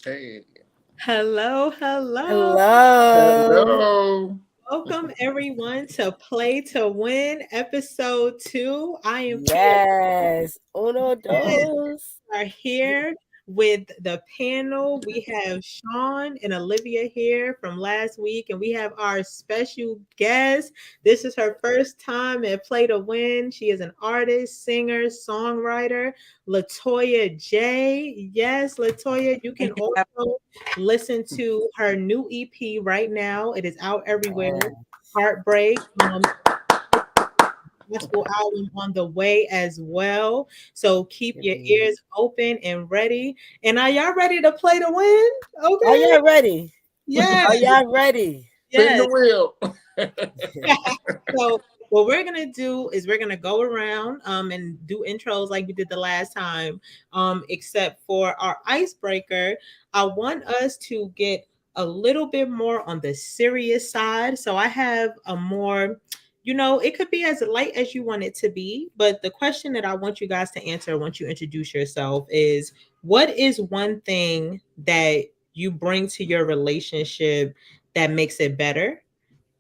Hey. Hello, hello. Hello. Hello. Welcome everyone to Play to Win episode 2. I am Yes. Uno, Kia. dos. Are here with the panel. We have Sean and Olivia here from last week, and we have our special guest. This is her first time at Play to Win. She is an artist, singer, songwriter, Latoya J. Yes, Latoya, you can also listen to her new EP right now. It is out everywhere. Heartbreak. Gospel album on the way as well. So keep your ears open and ready. And are y'all ready to play to win? Are Okay. y'all ready? Yes. Are y'all ready? Spin Yes. the wheel. So what we're gonna do is we're gonna go around and do intros like we did the last time. Except for our icebreaker, I want us to get a little bit more on the serious side. So I have a more, it could be as light as you want it to be, but the question that I want you guys to answer once you introduce yourself is, what is one thing that you bring to your relationship that makes it better?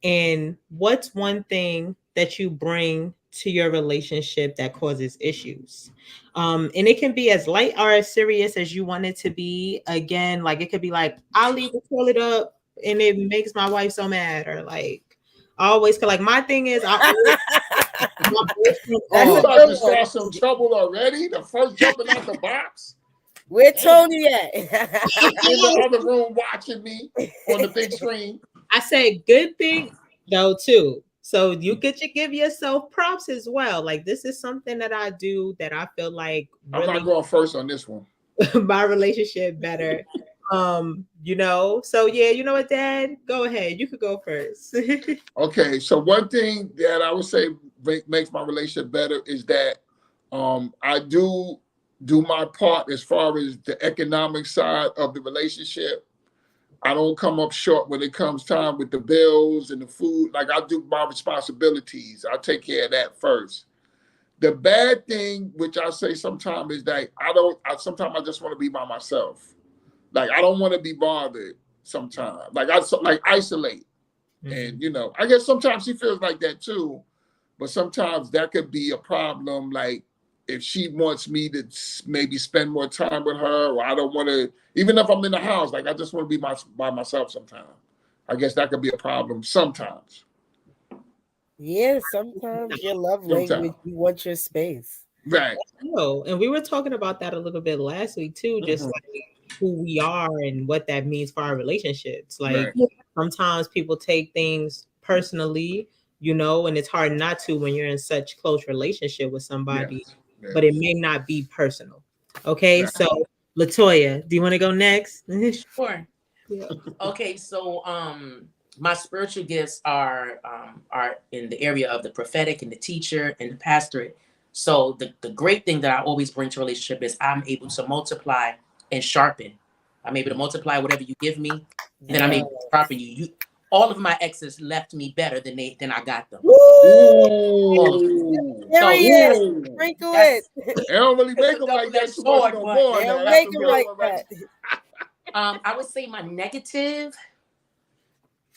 And what's one thing that you bring to your relationship that causes issues? And it can be as light or as serious as you want it to be. Again, like it could be like, I'll leave the toilet up and it makes my wife so mad, or like I always like my thing is I always my boyfriend That's You a off. about to good one. start some trouble already? The first jumping out the box? Where Damn. Tony at? In the other room watching me on the big screen. I say good thing though too. So you get to give yourself props as well. Like this is something that I do that I feel like I'm not really going first on this one. my relationship better. So yeah, you know what, Dad? Go ahead. You could go first. Okay, so one thing that I would say makes my relationship better is that I do my part as far as the economic side of the relationship. I don't come up short when it comes time with the bills and the food. Like I do my responsibilities. I take care of that first. The bad thing, which I say sometimes, is that sometimes I just want to be by myself. Like I don't want to be bothered sometimes. Like like isolate. And I guess sometimes she feels like that too. But sometimes that could be a problem. Like if she wants me to maybe spend more time with her, or I don't want to, even if I'm in the house, like I just want to be by myself sometimes. I guess that could be a problem sometimes. Yeah, sometimes your love Sometimes. language, you want your space. Right. Oh, and we were talking about that a little bit last week too, just Mhm. like who we are and what that means for our relationships. Like Right. sometimes people take things personally, and it's hard not to when you're in such close relationship with somebody, Yes. but it Yes. may not be personal. Okay, Right. so Latoya, do you want to go next? Sure. Yeah. Okay, so my spiritual gifts are in the area of the prophetic and the teacher and the pastorate. So the great thing that I always bring to relationship is I'm able to multiply and sharpen. I'm able to multiply whatever you give me, and then I'm Yeah. able to sharpen you. All of my exes left me better than I got them. Woo! All of them. Ooh. So Period. Ooh. Sprinkle it. that's They don't really it's make a them like that double-edged too much sword, no but more They now. don't that's make After them we all like went back that. to I would say my negative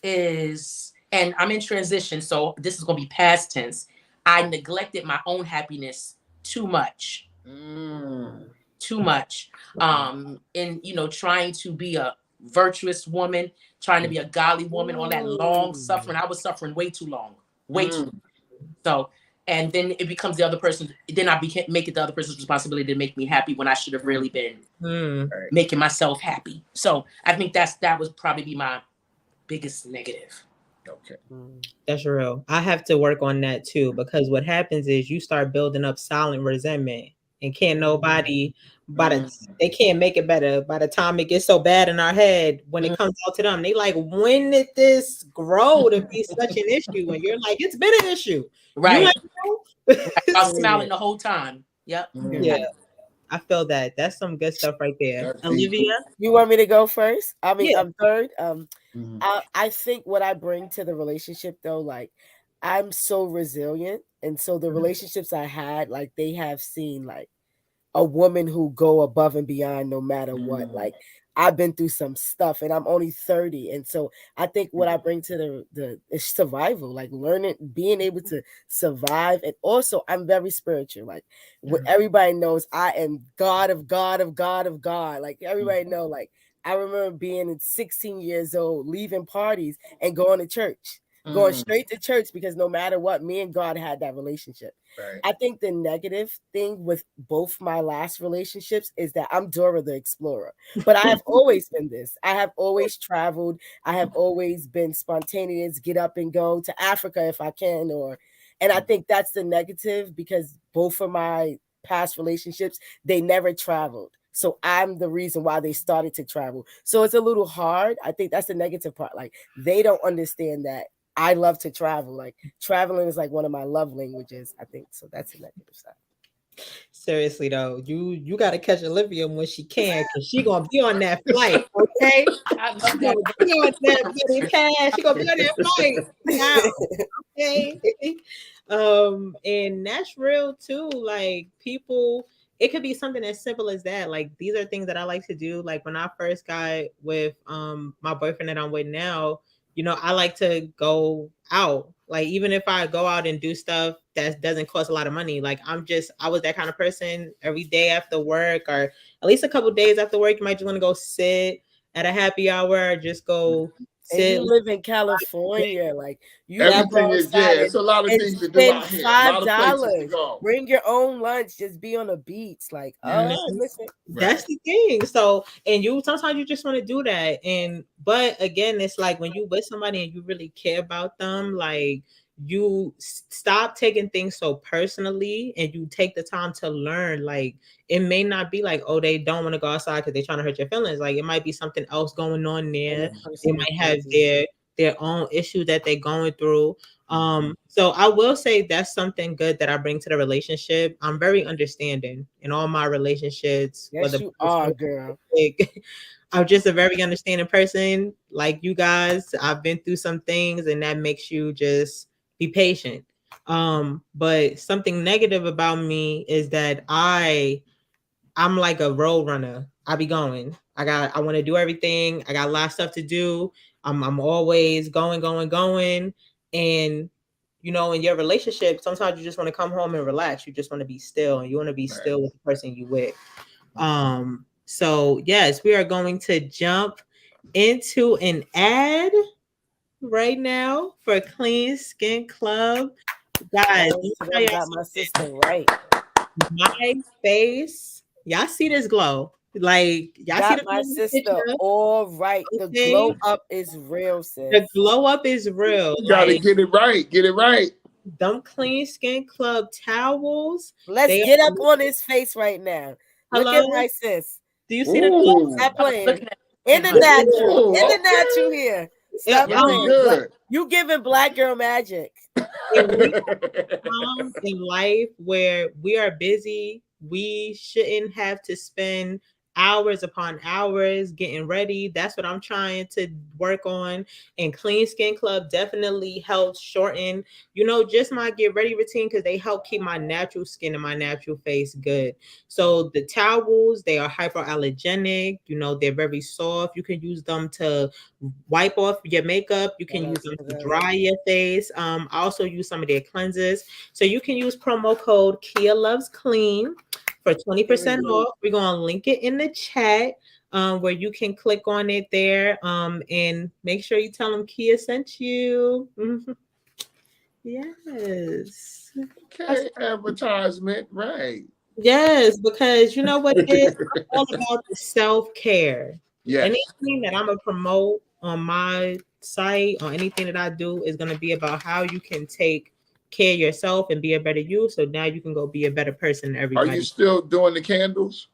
is, and I'm in transition, so this is going to be past tense. I neglected my own happiness too much, mm. too much. In trying to be a virtuous woman, trying to be a godly woman, all that long Mm. suffering. I was suffering way too long, way too. Mm. So, and then it becomes the other person. Then I became make it the other person's responsibility to make me happy when I should have Mm. really been Hmm. Right. making myself happy. So I think that would probably be my biggest negative. Okay. Mm. That's real. I have to work on that too, because what happens is you start building up silent resentment, and can't nobody Mm. they can't make it better by the time it gets so bad in our head. When it Mm, comes out to them, they like, when did this grow to be such an issue? And you're like, it's been an issue. You right. ain't know? Right. I was smiling the whole time. Yep. Yeah, Mm. I feel that. That's some good stuff right there. That's deep. Olivia? You want me to go first? I mean, Yeah. I'm third. Mm. I think what I bring to the relationship though, like I'm so resilient, and so the relationships I had, like they have seen like a woman who go above and beyond no matter what. Mm. Like I've been through some stuff and I'm only 30. And so I think what I bring to the is survival, like learning, being able to survive. And also I'm very spiritual. Like what everybody knows, I am God of God of God of God. Like everybody know, like I remember being 16 years old, leaving parties and going to church, going straight to church, because no matter what, me and God had that relationship. Right. I think the negative thing with both my last relationships is that I'm Dora the Explorer. But I have always been this. I have always traveled. I have always been spontaneous, get up and go to Africa if I can, and I think that's the negative, because both of my past relationships, they never traveled. So I'm the reason why they started to travel. So it's a little hard. I think that's the negative part. Like they don't understand that I love to travel. Like traveling is like one of my love languages, I think. So that's the negative side. Seriously though, you gotta catch Olivia when she can, because she gonna be on that flight, okay? I love She that. gonna be on that Billy Cash. She gonna be on that flight now, okay? And that's real too. Like people, it could be something as simple as that. Like these are things that I like to do. Like when I first got with my boyfriend that I'm with now, I like to go out. Like even if I go out and do stuff that doesn't cost a lot of money, like I was that kind of person. Every day after work, or at least a couple days after work, you might just want to go sit at a happy hour, or just go And sit. you live in California, like you can Everything go is, yeah, outside it's a lot of and things to do spend out here. A five lot of places to dollars. go. Bring your own lunch, just be on the beach. Like, Yes. oh, listen. That's the thing. So, and sometimes you just want to do that. But again, it's like when you with somebody and you really care about them, like you stop taking things so personally and you take the time to learn. Like it may not be like, oh, they don't want to go outside because they're trying to hurt your feelings. Like it might be something else going on there. They might have their own issues that they're going through. So I will say that's something good that I bring to the relationship. I'm very understanding in all my relationships, Yes, whether you are, girl. like, I'm just a very understanding person. Like you guys, I've been through some things, and that makes you just be patient. But something negative about me is that I'm like a road runner. I be going. I want to do everything. I got a lot of stuff to do. I'm always going, going, going. And in your relationship, sometimes you just want to come home and relax. You just want to be still, and you want to be still with the person you with. So yes, we are going to jump into an ad right now for Clean Skin Club. Guys, I got my sister right. my face. Y'all see this glow? Like y'all see Got my sister picture? all right. The glow up is real, sis. The glow up is real. You gotta Like get it right. Get it right. them Clean Skin Club towels. Let's get up on his face right now. Look Hello? at my sis. Do you see the Ooh. Stop playing. Looking at In the Ooh, natural. In the okay. natural here. Stop Yeah, Looking playing. good. You giving black girl magic. and we in life where we are busy, we shouldn't have to spend hours upon hours getting ready. That's what I'm trying to work on. And Clean Skin Club definitely helps shorten, just my get ready routine, because they help keep my natural skin and my natural face good. So the towels, they are hypoallergenic, they're very soft. You can use them to wipe off your makeup. You can use them to dry your face. I also use some of their cleansers. So you can use promo code Kia Loves Clean for 20% off. We're going to link it in the chat where you can click on it there and make sure you tell them Kia sent you. Yes. Okay, advertisement, right. Yes, because you know what it is? I'm all about the self-care. Yes. Anything that I'm going to promote on my site or anything that I do is going to be about how you can take care of yourself and be a better you. So now you can go be a better person to Are everybody. you still doing the candles?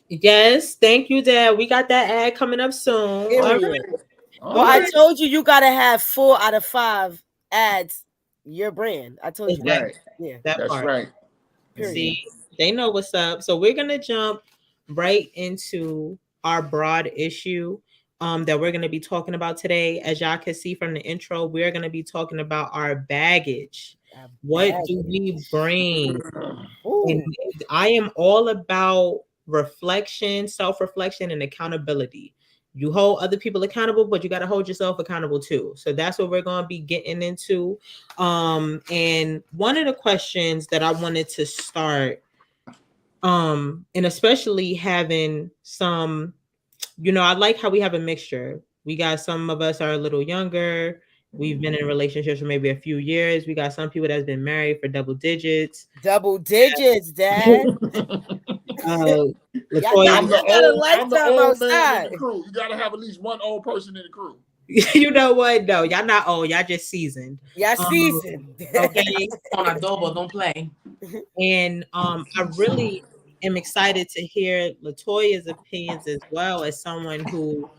Yes, thank you, Dad. We got that ad coming up soon. Well, I told you got to have 4 out of 5 ads. Your brand. I told you that. Right. Yeah, that's part. right. Period. See, they know what's up. So we're gonna jump right into our broad issue that we're gonna be talking about today. As y'all can see from the intro, we're gonna be talking about our baggage. What do we bring? And I am all about reflection, self-reflection, and accountability. you hold other people accountable, but you got to hold yourself accountable too. So that's what we're going to be getting into. And one of the questions that I wanted to start, and especially having some, I like how we have a mixture. We got some of us are a little younger. We've been in relationships for maybe a few years. We got some people that's been married for double digits. Double digits, Dad. Latoya, I'm the Got a I'm the lifetime old man in outside. the crew. You gotta have at least one old person in the crew. you know what? No, y'all not old. Y'all just seasoned. Y'all seasoned. Okay. On adobo, don't play. And I really am excited to hear Latoya's opinions as well, as someone who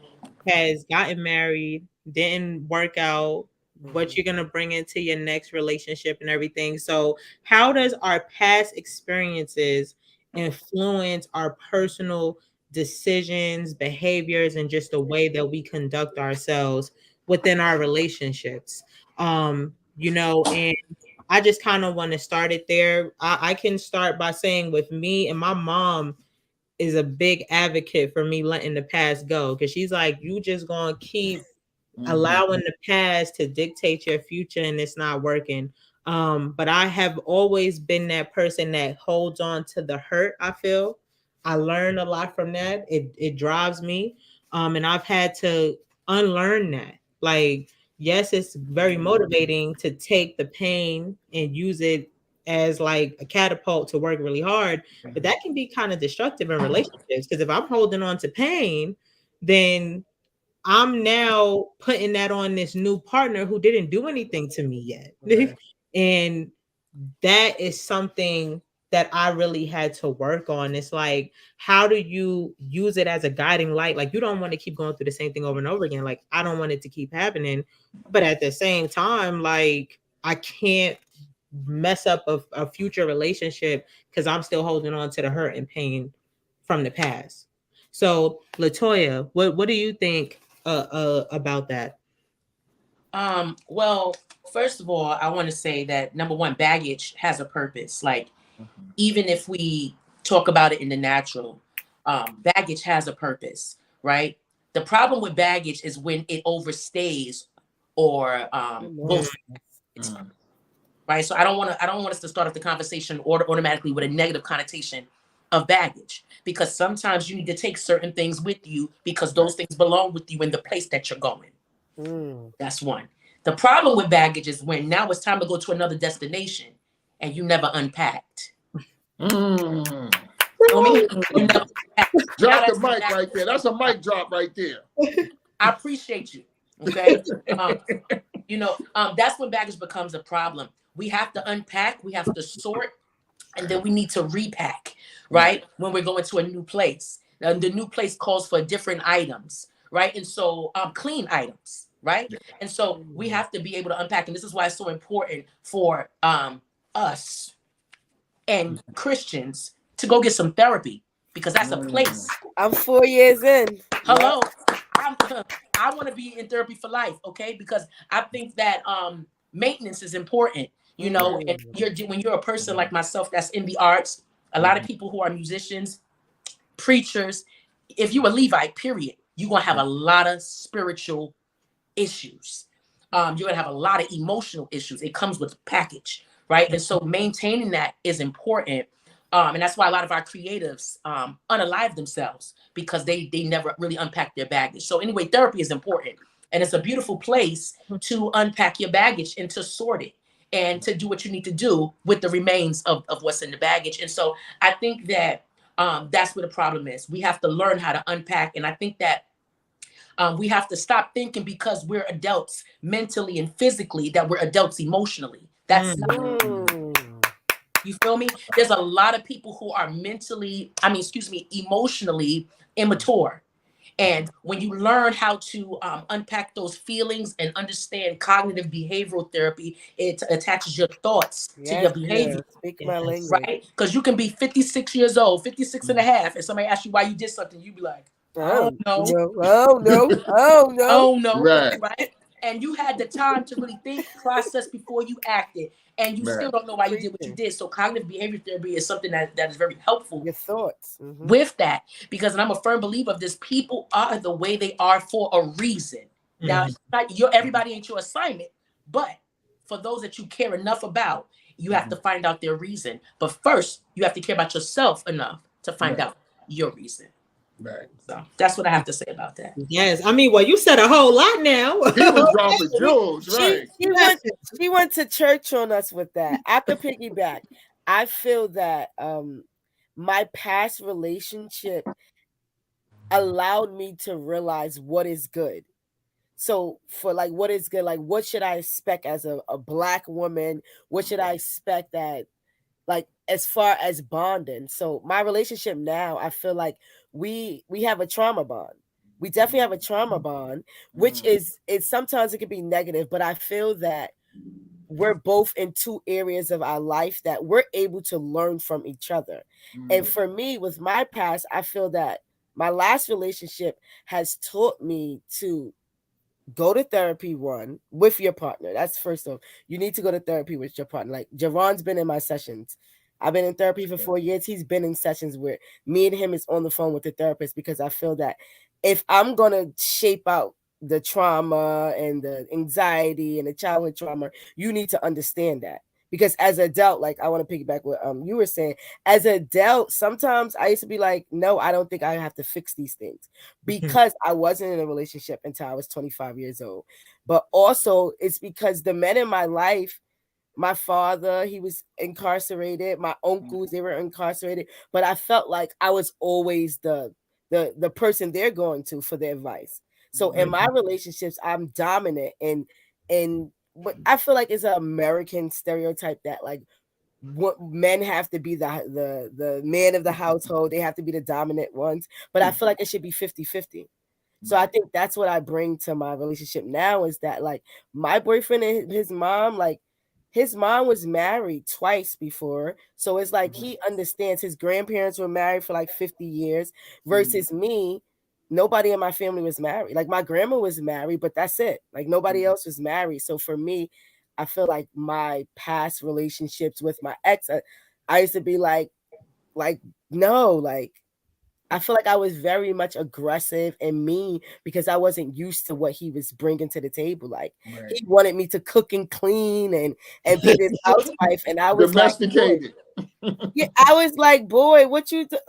has gotten married, didn't work out, what you're going to bring into your next relationship and everything. So, how does our past experiences influence our personal decisions, behaviors, and just the way that we conduct ourselves within our relationships? And I just kind of want to start it there. I can start by saying with me, and my mom is a big advocate for me letting the past go, because she's like, you just gonna keep allowing the past to dictate your future, and it's not working. But I have always been that person that holds on to the hurt. I feel I learned a lot from that. It drives me. And I've had to unlearn that. Like, yes, it's very motivating to take the pain and use it as like a catapult to work really hard, but that can be kind of destructive in relationships, because if I'm holding on to pain, then I'm now putting that on this new partner who didn't do anything to me yet. Right. And that is something that I really had to work on. It's like, how do you use it as a guiding light? Like, you don't want to keep going through the same thing over and over again. Like, I don't want it to keep happening. But at the same time, like, I can't mess up a future relationship because I'm still holding on to the hurt and pain from the past. So, Latoya, what do you think about that? Well, first of all, I want to say that number one, baggage has a purpose. Like, even if we talk about it in the natural, baggage has a purpose, right? The problem with baggage is when it overstays or goes, right? So I don't want us to start off the conversation automatically with a negative connotation of baggage, because sometimes you need to take certain things with you because those things belong with you in the place that you're going. That's one. The problem with baggage is when now it's time to go to another destination and you never unpacked. Drop the mic right there. That's a mic drop right there. I appreciate you. Okay. That's when baggage becomes a problem. We have to unpack, we have to sort, and then we need to repack, right? When we're going to a new place. And the new place calls for different items, right? And so clean items, right? And so we have to be able to unpack. And this is why it's so important for us and Christians to go get some therapy, because that's a place. I'm 4 years in. Hello. I want to be in therapy for life, okay? Because I think that maintenance is important, and when you're a person like myself that's in the arts, a lot of people who are musicians, preachers, if you a Levite, period, you're going to have a lot of spiritual issues. You're going to have a lot of emotional issues. It comes with a package, right? And so maintaining that is important. And that's why a lot of our creatives unalive themselves, because they never really unpack their baggage. So anyway, therapy is important. And it's a beautiful place to unpack your baggage and to sort it and to do what you need to do with the remains of what's in the baggage. And so I think that that's where the problem is. We have to learn how to unpack. And I think that we have to stop thinking because we're adults mentally and physically that we're adults emotionally. That's not. You feel me? There's a lot of people who are emotionally immature. And when you learn how to unpack those feelings and understand cognitive behavioral therapy, it attaches your thoughts to your behavior. Speak my language. Right? Because you can be 56 years old, 56 and a half, and somebody asks you why you did something, you be like, oh no. Oh no. Oh no. Right? and you had the time to really think, process before you acted, and you still Man. don't know why you did what you did. So cognitive behavior therapy is something that is very helpful Your thoughts. Hmm. with that, because and I'm a firm believer of this. People are the way they are for a reason. Now, Mhm. everybody ain't your assignment, but for those that you care enough about, you have to find out their reason. But first, you have to care about yourself enough to find Right. out your reason. Right. So that's what I have to say about that. Yes, I mean, well, you said a whole lot now. He was dropping jewels, She right? she went she went to church on us with that. I could piggyback. I feel that my past relationship allowed me to realize what is good. So for like what is good, like what should I expect as a black woman? What should I expect that like as far as bonding? So my relationship now, I feel like we have a trauma bond. We definitely have a trauma bond, which is it's sometimes it can be negative, but I feel that we're both in two areas of our life that we're able to learn from each other. And for me, with my past, I feel that my last relationship has taught me to go to therapy one with your partner. That's first off. You need to go to therapy with your partner. Like Javon's been in my sessions. I've been in therapy for 4 years. He's been in sessions where me and him is on the phone with the therapist because I feel that if I'm gonna shape out the trauma and the anxiety and the childhood trauma, you need to understand that. Because as an adult, like I want to piggyback what you were saying, as an adult, sometimes I used to be like, no, I don't think I have to fix these things because I wasn't in a relationship until I was 25 years old. But also, it's because the men in my life, my father, he was incarcerated, my uncles, they were incarcerated, but I felt like I was always the person they're going to for their advice. So in my relationships, I'm dominant and what I feel like is an American stereotype that like what men have to be the man of the household, they have to be the dominant ones, but I feel like it should be 50-50. So I think that's what I bring to my relationship now is that like my boyfriend and his mom, like his mom was married twice before. So it's like he understands his grandparents were married for like 50 years versus me. Nobody in my family was married. Like my grandma was married, but that's it. Like nobody else was married. So for me, I feel like my past relationships with my ex, I used to be like, no, like I feel like I was very much aggressive and mean because I wasn't used to what he was bringing to the table. Like Right. he wanted me to cook and clean and be this housewife, and I was like, boy, Domesticated. yeah, I was like, boy,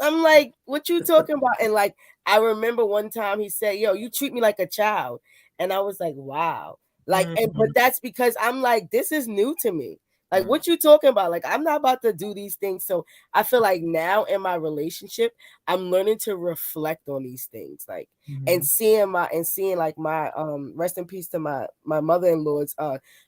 I'm like, what you talking about? And like, I remember one time he said, yo, you treat me like a child. And I was like, wow. Like, and but that's because I'm like, this is new to me. Like, what you talking about? Like, I'm not about to do these things. So I feel like now in my relationship, I'm learning to reflect on these things. Like, and seeing like my rest in peace to my mother-in-law's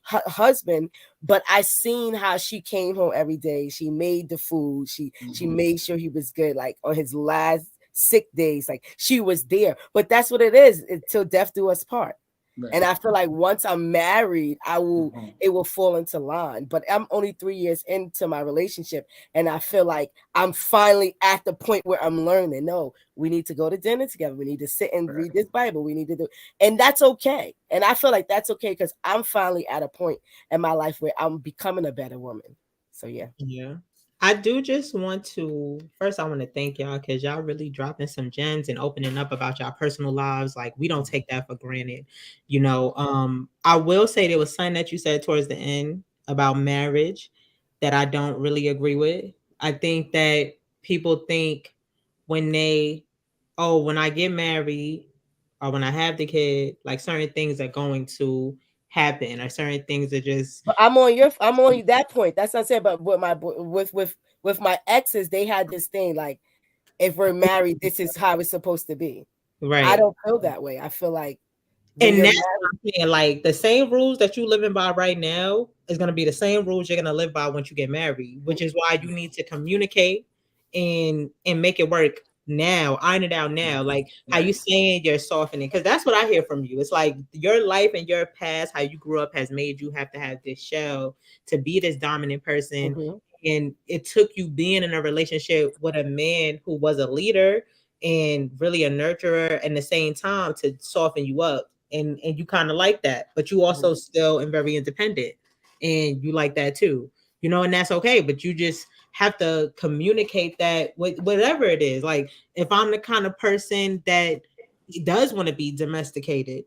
husband, but I seen how she came home every day. She made the food. She made sure he was good. Like on his last sick days, like she was there. But that's what it is until death do us part. Right. And I feel like once I'm married, it will fall into line. But I'm only 3 years into my relationship, and I feel like I'm finally at the point where I'm learning. No, we need to go to dinner together. We need to sit and read this Bible. We need to do, and that's okay. And I feel like that's okay because I'm finally at a point in my life where I'm becoming a better woman. So yeah. Yeah. I do just want to first I want to thank y'all because y'all really dropping some gems and opening up about y'all personal lives. Like we don't take that for granted. I will say there was something that you said towards the end about marriage that I don't really agree with. I think that people think when they when I get married or when I have the kid, like certain things are going to happen or certain things are just But I'm on that point. That's what I said. But with my exes, they had this thing like if we're married, this is how it's supposed to be. I right. don't feel that way. I feel like when And you're that's married, what I'm saying. Like the same rules that you living by right now is gonna be the same rules you're gonna live by once you get married, which is why you need to communicate and make it work now, iron it out now. Like how you saying you're softening, because that's what I hear from you. It's like your life and your past, how you grew up, has made you have to have this shell to be this dominant person. Mhm. And it took you being in a relationship with a man who was a leader and really a nurturer at the same time to soften you up and you kind of like that, but you also still and very independent, and you like that too, and that's okay. But you just have to communicate that with whatever it is. Like if I'm the kind of person that does want to be domesticated,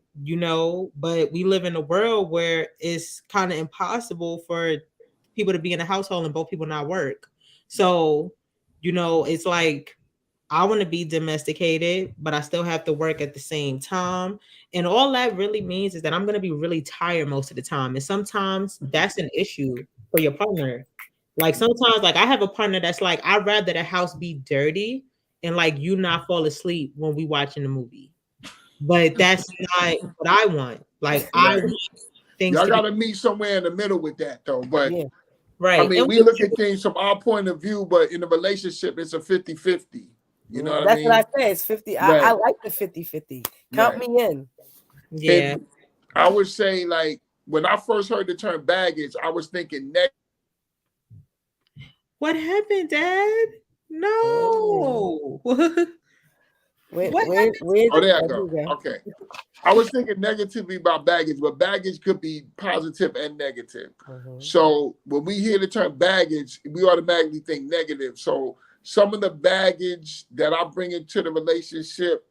but we live in a world where it's kind of impossible for people to be in a household and both people not work. So, it's like I want to be domesticated, but I still have to work at the same time. And all that really means is that I'm going to be really tired most of the time. And sometimes that's an issue for your partner. Like sometimes, like I have a partner that's like, I'd rather the house be dirty and like you not fall asleep when we watching the movie. But that's not what I want. Like I Right. want things Y'all to be gotta meet somewhere in the middle with that though. But Yeah. I right. mean, And we look at things from our point of view, but in a relationship, it's a 50-50. You know what I That's what I mean? say. It's 50. I Right. like the 50-50. Count Right. me in. yeah. And I would say, like, when I first heard the term baggage, I was thinking What happened, Dad? No. Where, What where, happened? where, oh, there I there go. you go. Okay. I was thinking negatively about baggage, but baggage could be positive and negative. So when we hear the term baggage, we automatically think negative. So some of the baggage that I bring into the relationship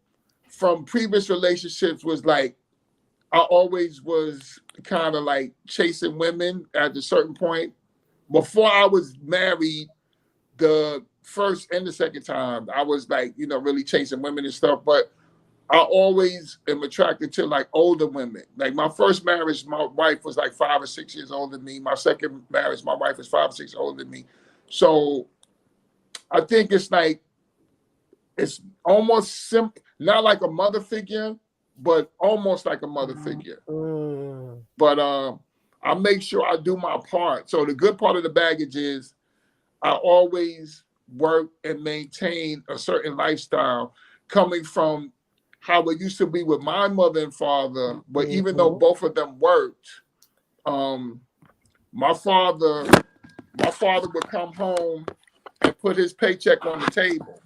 from previous relationships was like, I always was kind of like chasing women at a certain point. Before I was married, the first and the second time, I was like, really chasing women and stuff. But I always am attracted to like older women. Like my first marriage, my wife was like 5 or 6 years older than me. My second marriage, my wife is 5 or 6 older than me. So I think it's like, it's almost simple, not like a mother figure, but almost like a mother figure. But I make sure I do my part. So the good part of the baggage is I always work and maintain a certain lifestyle coming from how it used to be with my mother and father. But even though both of them worked, my father would come home and put his paycheck on the table.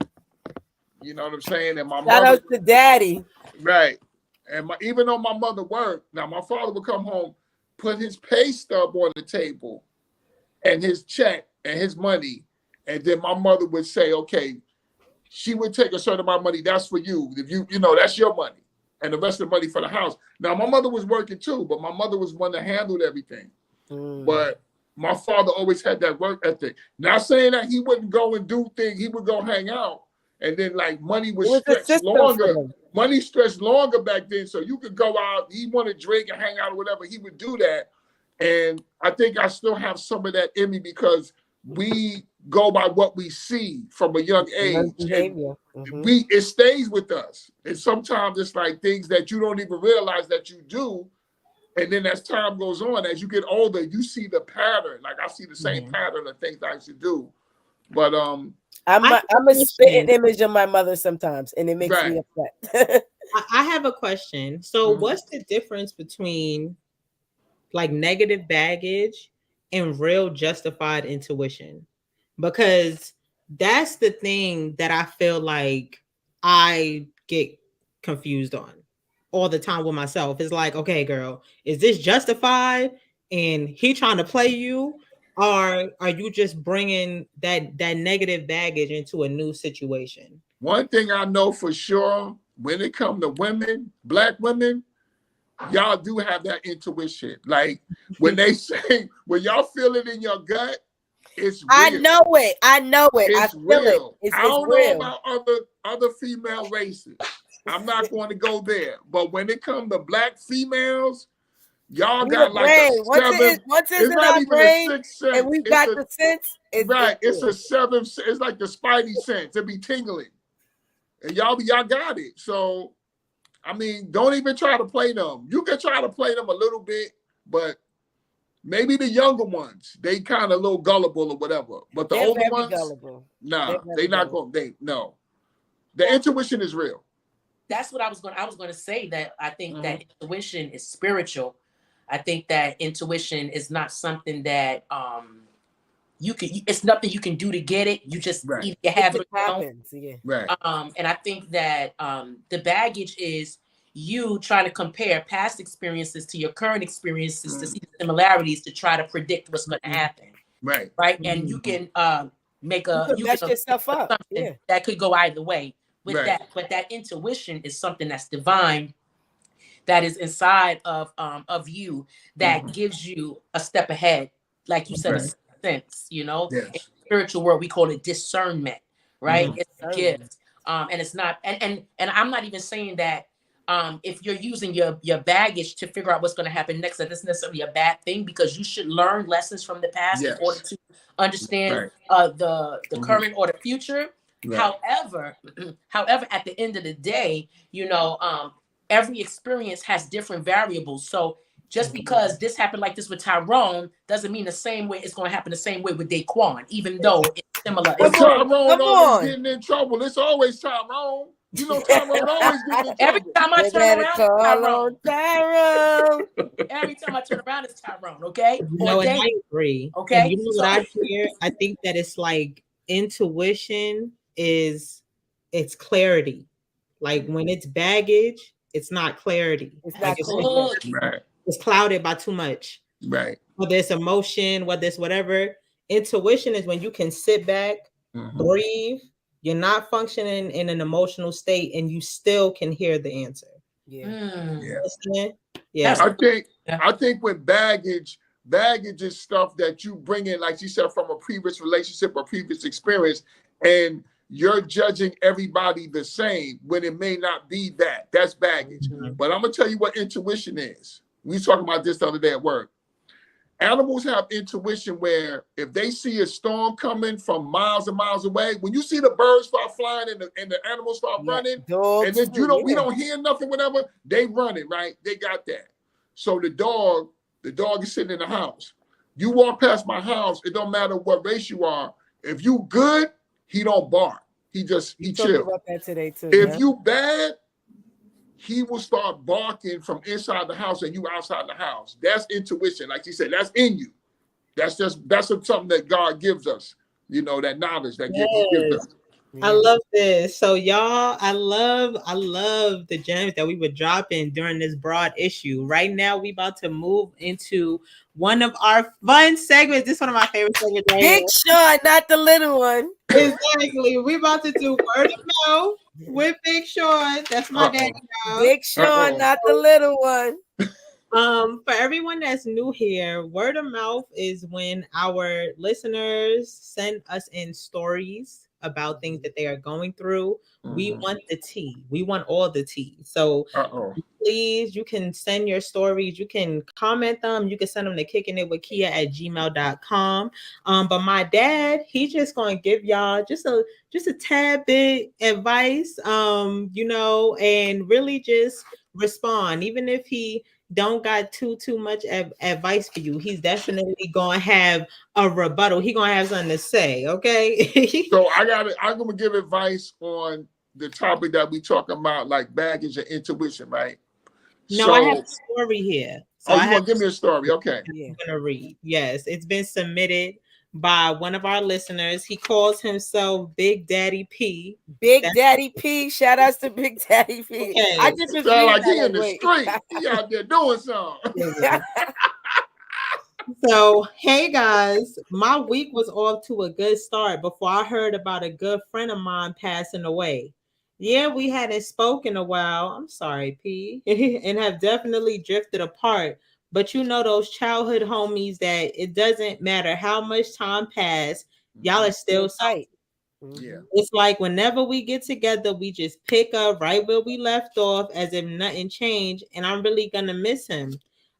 You know what I'm saying? And my Shout mother, out to Daddy. right. And even though my mother worked, now my father would come home, put his pay stub on the table and his check and his money. And then my mother would say, okay, she would take a certain amount of money. That's for you. If that's your money. And the rest of the money for the house. Now, my mother was working too, but my mother was one that handled everything. But my father always had that work ethic. Not saying that he wouldn't go and do things. He would go hang out. And then like money was stretched longer. Money stretched longer back then. So you could go out. He wanted to drink and hang out or whatever. He would do that. And I think I still have some of that in me because we go by what we see from a young age. It stays with us. And sometimes it's like things that you don't even realize that you do. And then as time goes on, as you get older, you see the pattern. Like I see the same pattern of things I used to do. But I'm a spitting image of my mother sometimes, and it makes me upset. I have a question. So what's the difference between like negative baggage and real justified intuition? Because that's the thing that I feel like I get confused on all the time with myself. It's like, okay, girl, is this justified and he trying to play you, or are you just bringing that negative baggage into a new situation? One thing I know for sure, when it comes to women, Black women, y'all do have that intuition. Like when they say, when y'all feel it in your gut, it's real. I know it. It's I feel real. it. I don't know about other female races. I'm not going to go there. But when it comes to Black females, y'all got like a seven. Once it's it's in not our even brain, a sixth sense. and we got the sense. It's a seven. It's like the Spidey sense. It be tingling, and y'all got it. So, I mean, don't even try to play them. You can try to play them a little bit, but maybe the younger ones, they kind of a little gullible or whatever. But the older ones, nah, they not going. No. The intuition is real. That's what I was going to say, that I think that intuition is spiritual. I think that intuition is not something that it's nothing you can do to get it. You just either you have it or you don't. Right. And I think that the baggage is you trying to compare past experiences to your current experiences to see the similarities to try to predict what's going to happen. Right. Right. And you can make You a can mess yourself up. assumption that could go either way with Right. that. But that intuition is something that's divine, that is inside of you, that gives you a step ahead, like you said, a Right. sense, you know. In the Yes. spiritual world, we call it discernment, right? It's a Discernment. gift. And it's not, and I'm not even saying that if you're using your baggage to figure out what's going to happen next, that that's necessarily a bad thing, because you should learn lessons from the past in order Yes. to understand Right. the current or the future. Right. However, at the end of the day, you know, every experience has different variables. So just because this happened like this with Tyrone doesn't mean the same way it's going to happen the same way with Daquan, even though it's similar. But Come on, Tyrone come always on. getting in trouble. It's always Tyrone. You know, Tyrone always getting in Every trouble. time I They turn better around, it's call Tyrone. on Tyrone. Every time I turn around, it's Tyrone. Okay, You or know, and Dave. I agree. And Okay, you know so what I hear? I think that it's like intuition is it's clarity. Like when it's baggage, it's not clarity. It's Like not it's, clear. good. Right. it's clouded by too much. Right. Whether it's emotion, whether it's whatever. Intuition is when you can sit back, breathe. You're not functioning in an emotional state, and you still can hear the answer. Yeah. Yeah. Understand? That's Yeah. I think with baggage is stuff that you bring in, like you said, from a previous relationship or previous experience, and you're judging everybody the same when it may not be that. That's baggage. But I'm gonna tell you what intuition is. We was talking about this the other day at work. Animals have intuition where if they see a storm coming from miles and miles away, when you see the birds start flying and the animals start running, Dogs and then too, we don't hear nothing, whatever, they running, right? They got that. So the dog is sitting in the house. You walk past my house, it don't matter what race you are. If you good, he don't bark. He talked chill. about that today too. If you bad, he will start barking from inside the house and you outside the house. That's intuition. Like you said, that's in you. That's something that God gives us, you know, that knowledge that he gives us. I love this. So y'all, I love the gems that we were dropping during this broad issue. Right now, we about to move into one of our fun segments. This is one of my favorite segments right Big here. Sean, not the little one. Exactly. We about to do word of mouth with Big Sean. That's my daddy. Big Sean, not the little one. For everyone that's new here, word of mouth is when our listeners send us in stories about things that they are going through. We want the tea. We want all the tea. So please, you can send your stories. You can comment them. You can send them to kickingitwithkia@gmail.com. But my dad, he's just going to give y'all just a tad bit advice, you know, and really just respond. Even if he don't got too much advice for you, he's definitely gonna have a rebuttal. He gonna have something to say. Okay. So I'm gonna give advice on the topic that we talking about, like baggage and intuition, right? No, I have a story here. So you want to give me a story? Okay. I'm gonna read. Yes, it's been submitted by one of our listeners. He calls himself Big Daddy P. Daddy P. Shout outs to Big Daddy P. Okay. I just sound like he in the street. He out there doing something. So, hey guys, my week was off to a good start before I heard about a good friend of mine passing away. Yeah, we hadn't spoken a while. I'm sorry, P, and have definitely drifted apart. But you know those childhood homies that it doesn't matter how much time passed, y'all are still tight. Yeah. It's like whenever we get together, we just pick up right where we left off as if nothing changed. And I'm really gonna miss him.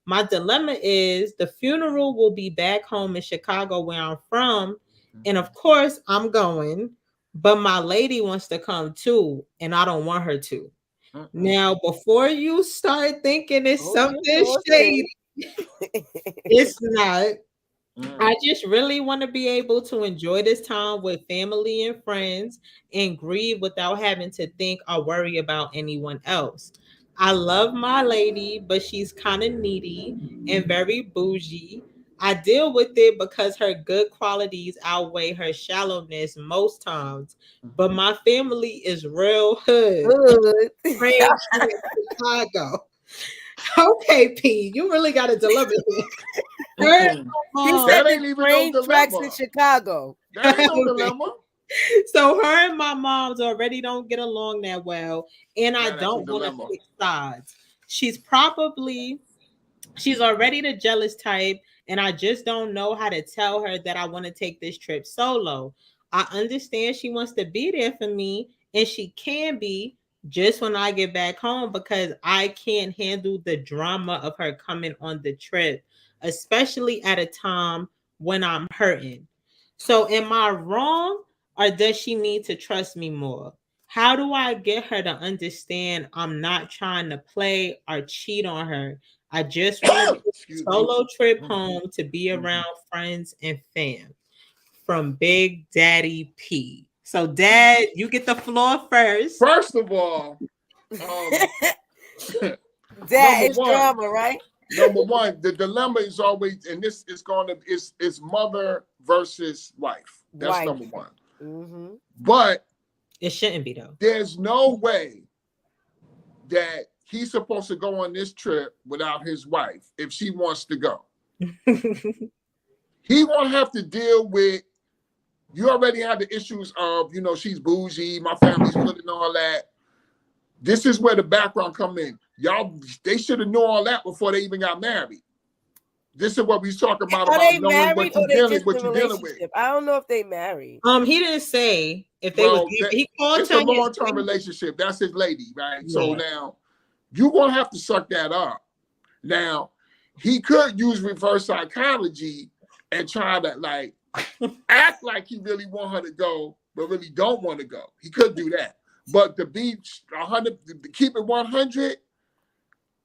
My dilemma is the funeral will be back home in Chicago where I'm from. And of course, I'm going, but my lady wants to come too, and I don't want her to. Now, before you start thinking it's something shady, it's not. I just really want to be able to enjoy this time with family and friends and grieve without having to think or worry about anyone else. I love my lady, but she's kind of needy and very bougie. I deal with it because her good qualities outweigh her shallowness most times. But my family is real hood. Good. Train to Chicago. Okay, P, you really got a dilemma here. Her Mhm. He mom, said That the ain't even no train tracks in dilemma. Chicago. That ain't no dilemma. so her and my moms already don't get along that well, and I Now that's a don't want to dilemma. pick sides. She's probably she's already the jealous type, and I just don't know how to tell her that I want to take this trip solo. I understand she wants to be there for me, and she can be just when I get back home because I can't handle the drama of her coming on the trip, especially at a time when I'm hurting. So, am I wrong, or does she need to trust me more? How do I get her to understand I'm not trying to play or cheat on her? I just want to take a Excuse me. solo trip Mhm. home to be Mhm. around friends and fam. From Big Daddy P. So, Dad, you get the floor first. First of all, um, That number is one, drama, right? the dilemma is always, and this is going to is mother versus wife. That's Wife. number one. Mm-hmm. But It shouldn't be though. there's no way that he's supposed to go on this trip without his wife if she wants to go. He won't have to deal with. You already have the issues of, she's bougie, my family's putting all that. This is where the background come in. Y'all, they should have known all that before they even got married. This is what we talk about Are they knowing married or they just what in a you're dealing with. relationship? I don't know if they married. He didn't say if they was. Well, He called it's to a his. long-term relationship. That's his lady, right? So Yeah. now you're gonna have to suck that up. Now, he could use reverse psychology and try to like act like he really want her to go, but really don't want to go. He could do that. But to be 100, to keep it 100,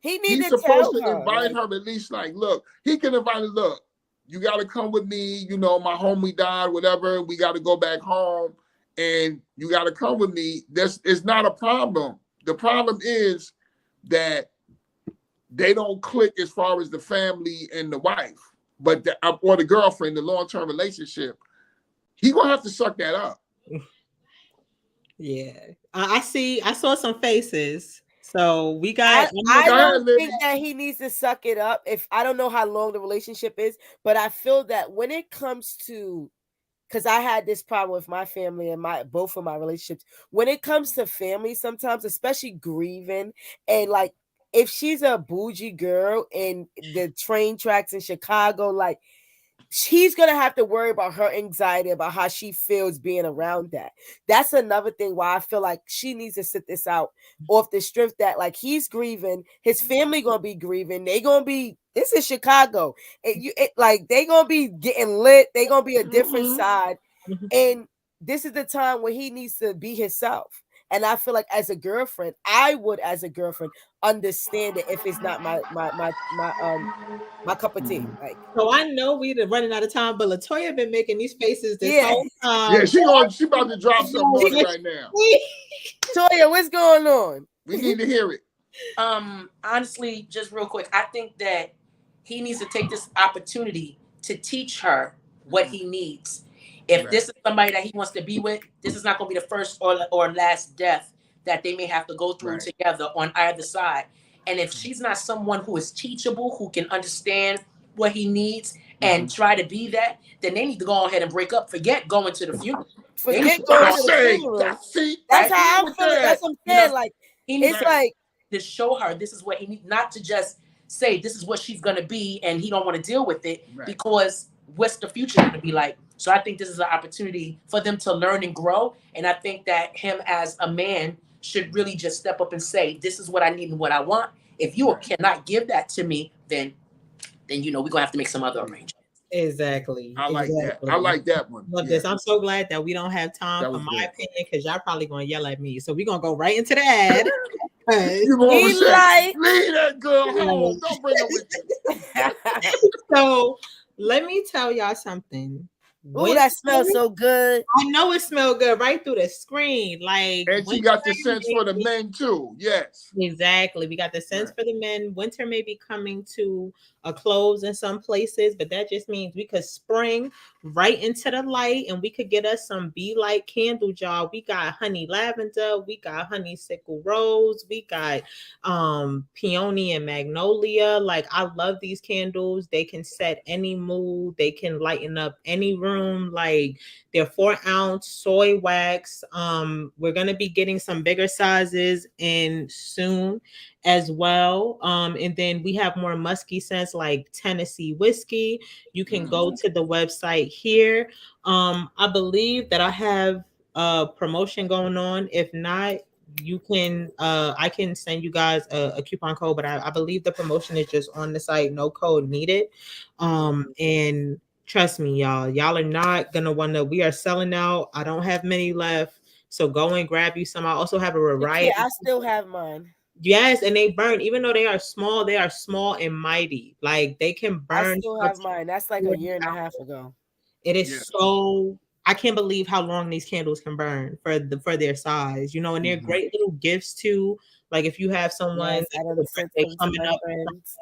He need he's to supposed tell to her. invite her at least like, look, he can invite her, look, you got to come with me. My homie died, whatever. We got to go back home and you got to come with me. This is not a problem. The problem is that they don't click as far as the family and the wife, but or the girlfriend, the long-term relationship. He gonna have to suck that up. Yeah. I see. I saw some faces. So we got. I Go ahead, don't Libby. think that he needs to suck it up. If I don't know how long the relationship is, but I feel that when it comes to, because I had this problem with my family and both of my relationships. When it comes to family, sometimes, especially grieving, and like if she's a bougie girl in the train tracks in Chicago, like she's gonna have to worry about her anxiety about how she feels being around that. That's another thing why I feel like she needs to sit this out off the strength that like he's grieving, his family gonna be grieving, they gonna be. This is Chicago, like they gonna be getting lit. They gonna be a different side, and this is the time where he needs to be himself. And I feel like as a girlfriend, I would as a girlfriend understand it if it's not my cup of tea. Like, So I know we're running out of time, but Latoya been making these faces this yeah. whole time. Yeah, she about to drop something on it right now. Toya, what's going on? We need to hear it. Honestly, just real quick, I think that he needs to take this opportunity to teach her what he needs. If this is somebody that he wants to be with, this is not going to be the first or last death that they may have to go through together on either side. And if she's not someone who is teachable, who can understand what he needs and try to be that, then they need to go ahead and break up. Forget going to the funeral. Forget going to the Say, funeral. that's how I'm feeling. That's what I'm saying. Like, he needs it's like to show her this is what he needs, not to just say this is what she's going to be and he don't want to deal with it because what's the future going to be like? So I think this is an opportunity for them to learn and grow. And I think that him as a man should really just step up and say, this is what I need and what I want. If you cannot give that to me, then we're going to have to make some other arrangements. Exactly. I like that. I like that one. Love this. I'm so glad that we don't have time for my opinion because y'all probably going to yell at me. So we're going to go right into the ad. You going to say, leave that girl home. Don't bring her with you. So let me tell y'all something. Oh, that smells so good. I know it smelled good right through the screen. Like, And she got the sense for the men too. Yes. Exactly. We got the sense for the men. Winter may be coming to a close in some places, but that just means we could spring right into the light and we could get us some Be Light candle jar. We got honey lavender, we got honeysuckle rose, we got peony and magnolia. Like, I love these candles. They can set any mood, they can lighten up any room. Like, they're 4-ounce soy wax. We're gonna be getting some bigger sizes in soon as well. And then we have more musky scents like Tennessee whiskey. You can go to the website here. I believe that I have a promotion going on. If not, you can I can send you guys a coupon code, but I believe the promotion is just on the site, no code needed. And trust me, y'all are not gonna wonder. We are selling out. I don't have many left, so go and grab you some. I also have a variety. Yeah, I still have mine. Yes, and they burn. Even though they are small and mighty. Like, they can burn. I still have mine. That's like a year and a half ago. It is so. I can't believe how long these candles can burn for their size. And they're great little gifts too. Like, if you have someone, I don't send them to my friends.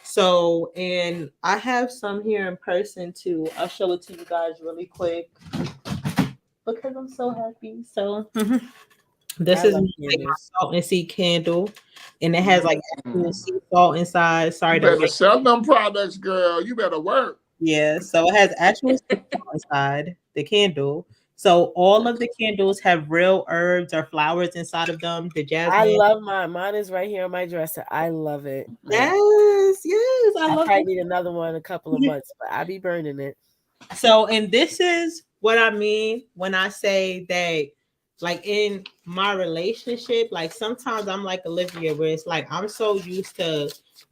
So, and I have some here in person too. I'll show it to you guys really quick because I'm so happy. So this is like my salt and sea candle, and it has like actual sea salt inside. Sorry, you better sell them products, girl. You better work. Yeah, so it has actual sea salt inside the candle. So all of the candles have real herbs or flowers inside of them. The jasmine. I love mine. Mine is right here on my dresser. I love it. Yes. I love probably need another one in a couple of months, but I be burning it. So, and this is what I mean when I say that, like, in my relationship, like, sometimes I'm like Olivia, where it's like I'm so used to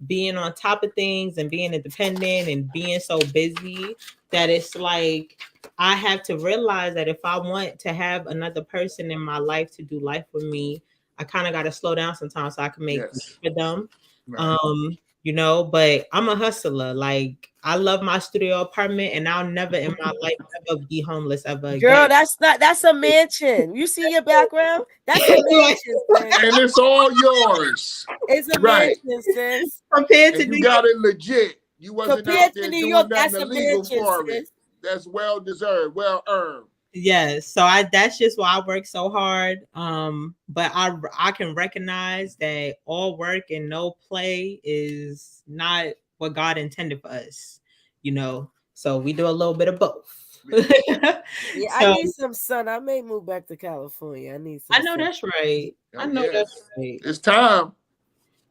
being on top of things and being independent and being so busy that it's like I have to realize that if I want to have another person in my life to do life with me, I kind of got to slow down sometimes so I can make room for them. But I'm a hustler. Like, I love my studio apartment, and I'll never in my life ever be homeless ever again. Girl, that's a mansion. You see your background? That's a mansion, sis. And it's all yours. It's a mansion, sis. Compared to you got it legit. You wasn't out there New doing York, nothing that's a illegal mansion, for sis. it. That's well deserved, well earned. Yes, so that's just why I work so hard. But I can recognize that all work and no play is not what God intended for us, So we do a little bit of both. I need some sun. I may move back to California. I need some. I know that's right. That's right. It's time.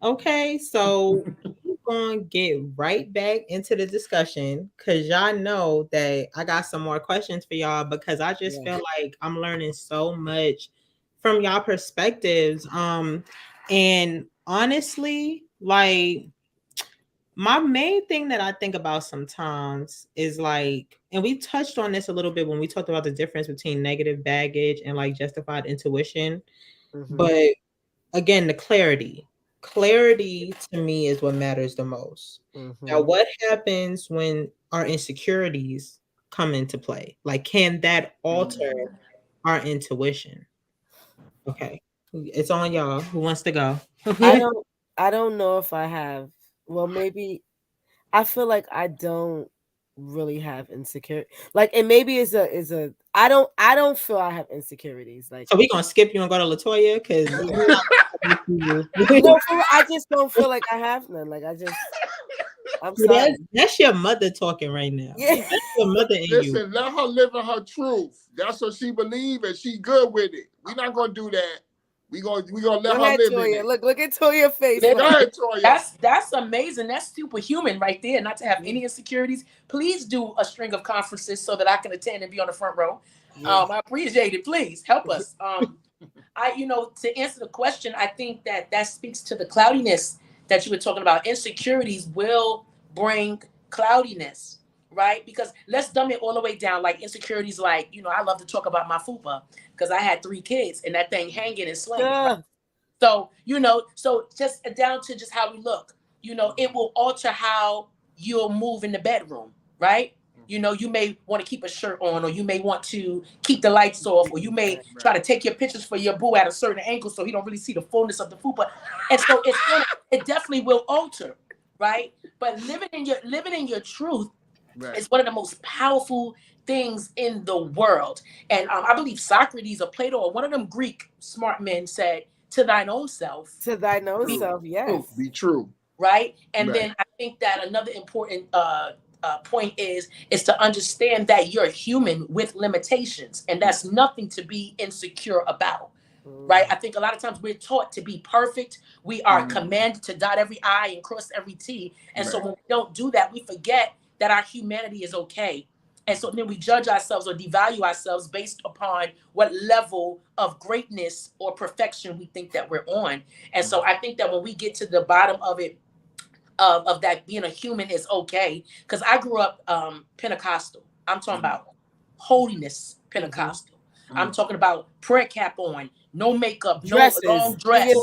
Okay, so we're gonna get right back into the discussion because y'all know that I got some more questions for y'all because I just feel like I'm learning so much from y'all perspectives. And honestly, like, my main thing that I think about sometimes is like, and we touched on this a little bit when we talked about the difference between negative baggage and like justified intuition, but again, the clarity to me is what matters the most. Now, what happens when our insecurities come into play? Like, can that alter our intuition? Okay, it's on y'all. Who wants to go? I don't know if I have. Well, maybe I feel like I don't really have insecurity. Like, and maybe is a I don't feel I have insecurities. Like, so we gonna skip you and go to Latoya because I just don't feel like I have none. Like, I'm sorry. That's your mother talking right now. Yeah, that's your mother in Listen, you. Let her live in her truth. That's what she believes, and she good with it. We're not gonna do that. We gonna let her live in it. Look at Toya's face. Go ahead, Toya. That's amazing. That's superhuman right there. Not to have any insecurities. Please do a string of conferences so that I can attend and be on the front row. I appreciate it. Please help us. To answer the question, I think that speaks to the cloudiness that you were talking about. Insecurities will bring cloudiness, right? Because let's dumb it all the way down. Like, insecurities, like, I love to talk about my fupa because I had 3 kids and that thing hanging and slinging. Right? So, so just down to just how we look, it will alter how you'll move in the bedroom, right? You know, you may want to keep a shirt on, or you may want to keep the lights off, or you may try to take your pictures for your boo at a certain angle so he don't really see the fullness of the food. But and so it definitely will alter, right? But living in your truth is one of the most powerful things in the world. And I believe Socrates or Plato or one of them Greek smart men said, "To thine own self, To thine own be self, yes. Be true. Right?" And then I think that another important point is to understand that you're human with limitations, and that's nothing to be insecure about. Right? I think a lot of times we're taught to be perfect. We are commanded to dot every I and cross every T. And so when we don't do that, we forget that our humanity is okay. And so then we judge ourselves or devalue ourselves based upon what level of greatness or perfection we think that we're on. And so I think that when we get to the bottom of it, of that being a human is okay. Because I grew up Pentecostal. I'm talking about holiness Pentecostal. I'm talking about prayer cap on, no makeup, Dresses, no long dress.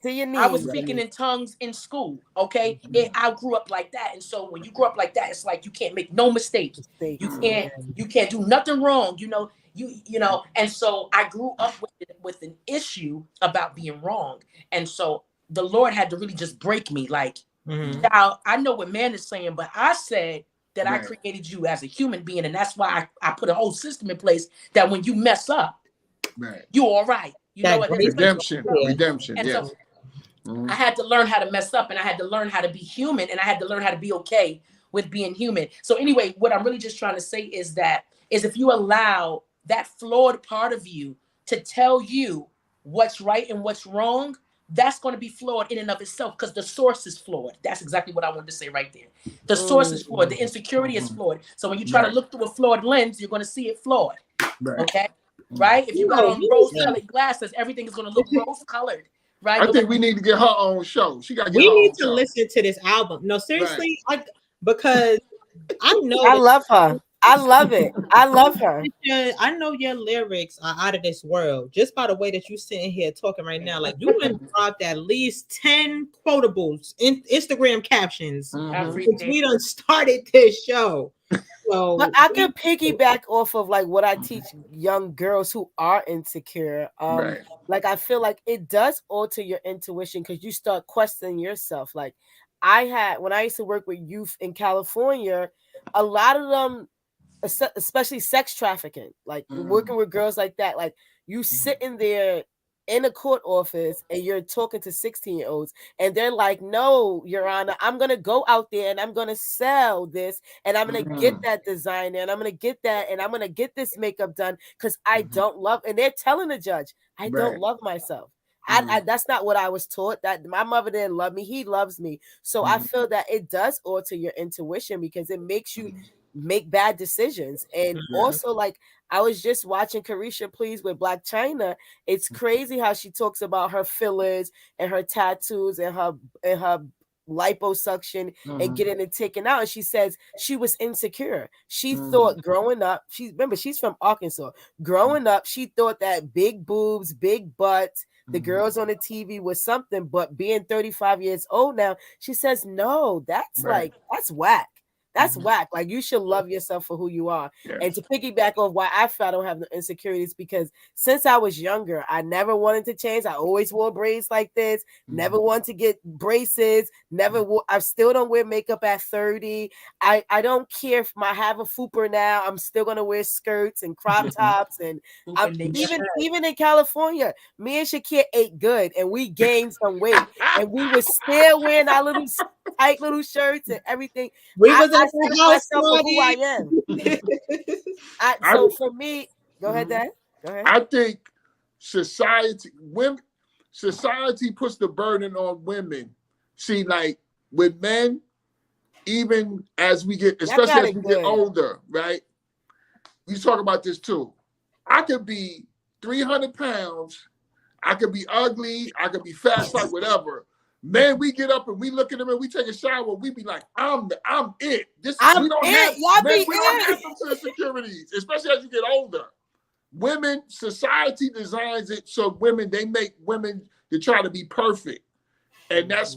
To your knees. I was speaking in tongues in school. Okay, I grew up like that, and so when you grow up like that, it's like you can't make no mistake. You can't do nothing wrong. You know. And so I grew up with an issue about being wrong, and so the Lord had to really just break me. Like, child, I know what man is saying, but I said that I created you as a human being, and that's why I put a whole system in place that when you mess up, you're all right. You know what? Redemption. And so I had to learn how to mess up, and I had to learn how to be human, and I had to learn how to be okay with being human. So anyway, what I'm really just trying to say is if you allow that flawed part of you to tell you what's right and what's wrong, that's going to be flawed in and of itself because the source is flawed. That's exactly what I wanted to say right there. The source is flawed. The insecurity is flawed. So when you try to look through a flawed lens, you're going to see it flawed. Okay? Right? If you got on rose-colored glasses, everything is going to look rose-colored. Right? I think we need to get her own show. She got to get we her need own to show. listen to this album. No, seriously, because I know I love her. I love it. I love her. I know your lyrics are out of this world just by the way that you sitting here talking right now. Like you have dropped at least 10 quotables in Instagram captions since we done started this show. So but I could piggyback off of like what I teach young girls who are insecure. Like I feel like it does alter your intuition because you start questioning yourself. Like when I used to work with youth in California, a lot of them, especially sex trafficking, like working with girls like that, like you sitting there in a court office and you're talking to 16-year-olds and they're like, "No, Your Honor, I'm going to go out there and I'm going to sell this and I'm going to get that designer and I'm going to get that and I'm going to get this makeup done because I don't love," and they're telling the judge, "I don't love myself." I that's not what I was taught. That my mother didn't love me. He loves me. So I feel that it does alter your intuition because it makes you make bad decisions. And also, like, I was just watching Carisha Please with Black China. It's crazy how she talks about her fillers and her tattoos and her liposuction and getting it taken out. And she says she was insecure. She thought growing up, she's from Arkansas. Growing up, she thought that big boobs, big butts, the girls on the TV was something, but being 35 years old now, she says, no, that's that's whack. That's whack. Like, you should love yourself for who you are. Yes. And to piggyback off why I feel I don't have no insecurities, because since I was younger, I never wanted to change. I always wore braids like this, never wanted to get braces, I still don't wear makeup at 30. I don't care if I have a fupa now. I'm still going to wear skirts and crop tops. And even in California, me and Shakia ate good and we gained some weight. And we were still wearing our little tight little shirts and everything. I see myself for who I am. So for me, go ahead, Dad. Go ahead. I think society puts the burden on women. See, like with men, even as we get, especially as we get older, right? We talk about this too. I could be 300 pounds. I could be ugly. I could be fat, like whatever. Man, we get up and we look at them and we take a shower. We be like, I'm it. We don't have some insecurities, especially as you get older. Women, society designs it so they make women to try to be perfect. And that's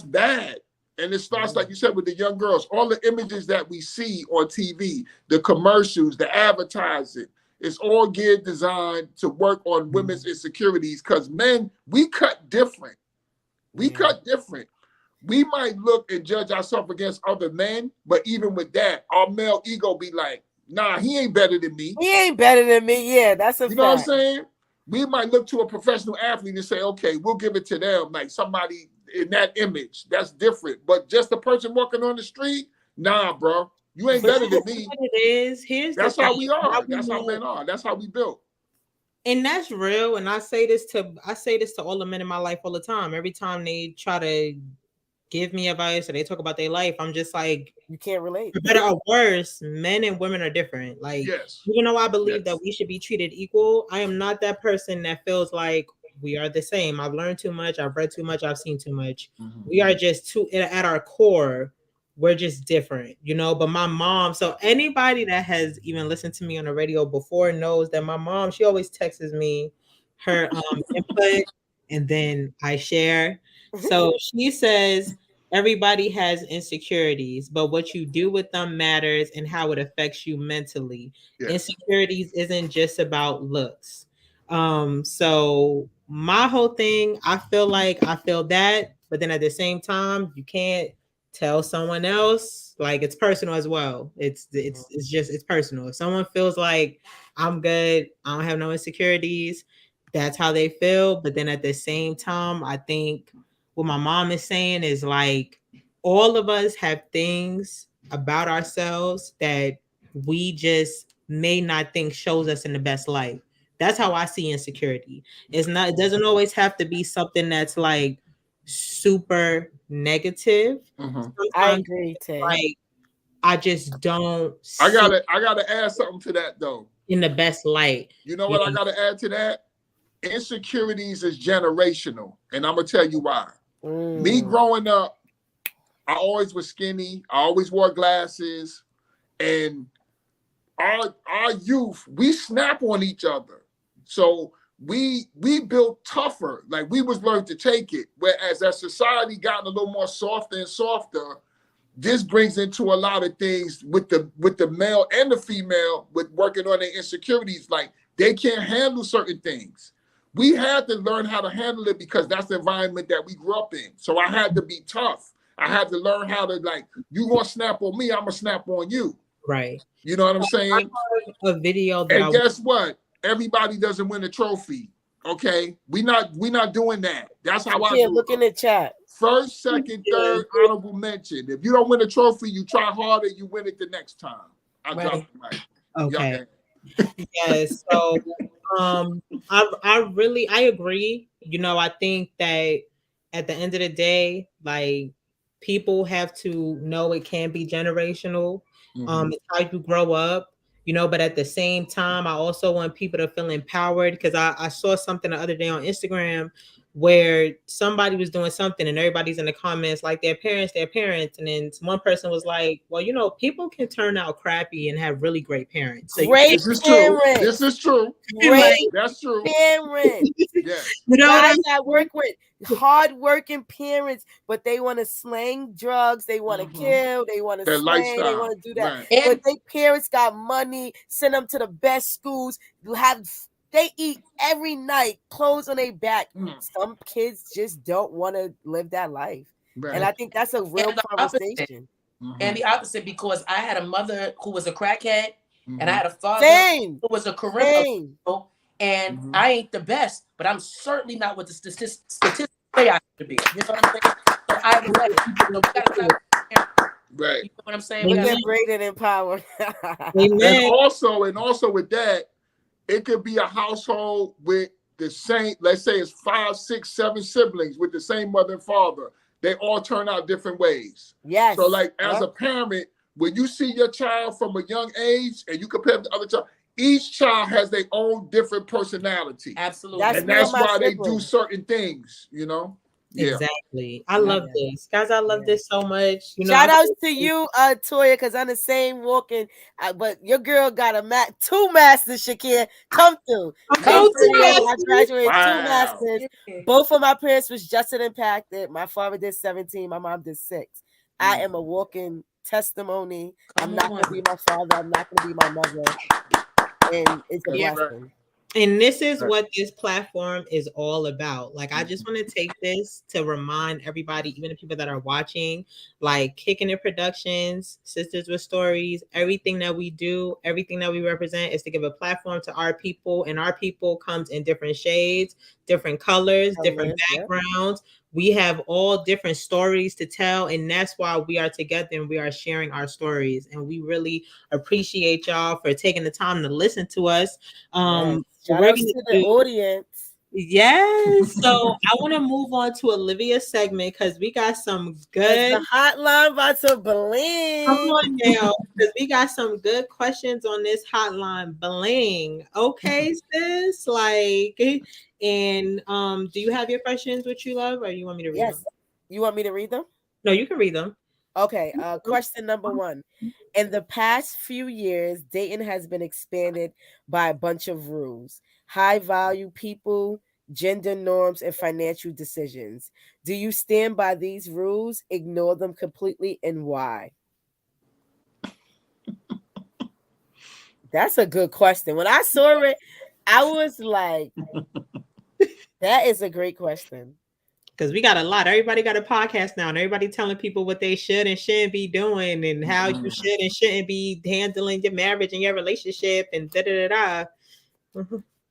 bad. And it starts, like you said, with the young girls. All the images that we see on TV, the commercials, the advertising, it's all geared designed to work on women's insecurities because men, we cut different. We cut different. We might look and judge ourselves against other men, but even with that, our male ego be like, nah, he ain't better than me. He ain't better than me. Yeah, that's a fact. You know what I'm saying? We might look to a professional athlete and say, okay, we'll give it to them, like somebody in that image. That's different. But just a person walking on the street, nah, bro. You ain't better than me. What it is, That's how we are. That's how men are. That's how we built. And that's real. And I say this to all the men in my life all the time. Every time they try to give me advice or they talk about their life, I'm just like, you can't relate. For better or worse, men and women are different. Like, even though I believe that we should be treated equal, I am not that person that feels like we are the same. I've learned too much. I've read too much. I've seen too much. We are just at our core. We're just different, you know. But my mom, so anybody that has even listened to me on the radio before knows that my mom, she always texts me her input, and then I share. So she says everybody has insecurities, but what you do with them matters and how it affects you mentally. Insecurities isn't just about looks. So my whole thing, I feel that, but then at the same time, you can't tell someone else, like, it's personal as well. It's personal. If someone feels like I'm good, I don't have no insecurities, that's how they feel. But then at the same time, I think what my mom is saying is like, all of us have things about ourselves that we just may not think shows us in the best light. That's how I see insecurity. It doesn't always have to be something that's like super negative. I agree, Tay. Like, I just don't I gotta add something to that though. In the best light. You know what I gotta add to that? Insecurities is generational, and I'm gonna tell you why. Me growing up, I always was skinny. I always wore glasses, and our youth, we snap on each other. So we built tougher. Like, we was learned to take it. Whereas as society gotten a little more softer and softer, this brings into a lot of things with the male and the female with working on their insecurities. Like, they can't handle certain things. We had to learn how to handle it because that's the environment that we grew up in. So I had to be tough. I had to learn how to, like, you gonna snap on me, I'm gonna snap on you. Right. You know what I'm saying? I heard a video that and guess what? Everybody doesn't win a trophy. Okay, we not doing that. That's how I look in the chat. First, second, third, honorable mention. If you don't win a trophy, you try harder, you win it the next time. I dropped the mic. Okay. Yes. So I agree. You know, I think that at the end of the day, like, people have to know it can be generational. It's how you grow up, you know, but at the same time, I also want people to feel empowered, because I saw something the other day on Instagram where somebody was doing something and everybody's in the comments like, their parents, and then one person was like, well, you know, people can turn out crappy and have really great parents. So this is true. This is true. That's true. Parents. Yes. You know, guys I work with hard-working parents, but they want to slang drugs, they want to kill, they want to slang, they want to do that. Right. But their parents got money, send them to the best schools, they eat every night, clothes on their back. Some kids just don't want to live that life. Right. And I think that's a real conversation. And the opposite, because I had a mother who was a crackhead, and I had a father who was a criminal, and I ain't the best, but I'm certainly not what the statistics say I should be. You know what I'm saying? So I right. You know what I'm saying? We're liberated and empowered. And also with that, it could be a household with the same, let's say it's 5, 6, 7 siblings with the same mother and father. They all turn out different ways. Yes. So, like, as a parent, when you see your child from a young age and you compare them to other child, each child has their own different personality. Absolutely. And that's why they do certain things, you know? Yeah. Exactly. I love this. Guys, I love this so much. You know, shout out to you, Toya, because I'm the same walking, but your girl got two masters, Shakia. Come through. I graduated 2 masters. Both of my parents was just as impacted. My father did 17, my mom did 6. I am a walking testimony. I'm not Come going to be my father. I'm not going to be my mother. And it's a That's Yeah. right. blessing. And this is Right. what this platform is all about. Like, I just want to take this to remind everybody, even the people that are watching, like Kicking It Productions, Sisters with Stories, everything that we do, everything that we represent is to give a platform to our people. And our people comes in different shades, different colors, different Yeah. backgrounds. We have all different stories to tell. And that's why we are together and we are sharing our stories. And we really appreciate y'all for taking the time to listen to us. Yes. Shout We're outs gonna to the do audience. yes. So I want to move on to Olivia's segment because we got some Because good. the hotline about to Come bling. on now, because we got some good questions on this hotline. Bling, okay, sis. Like, and do you have your questions with you, love, or you want me to read Yes. them? You want me to read them? No, you can read them. Okay. Question number 1. In the past few years, dating has been expanded by a bunch of rules, high value people, gender norms, and financial decisions. Do you stand by these rules, ignore them completely, and why? That's a good question. When I saw it, I was like, that is a great question. Because we got a lot. Everybody got a podcast now, and everybody telling people what they should and shouldn't be doing, and how you should and shouldn't be handling your marriage and your relationship, and da da da da.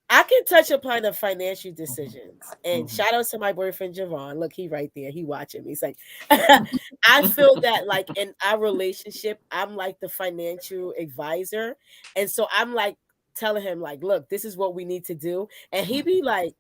I can touch upon the financial decisions. And shout out to my boyfriend Javon. Look, he right there. He watching me. He's like, I feel that like in our relationship, I'm like the financial advisor. And so I'm like telling him, like, look, this is what we need to do. And he be like,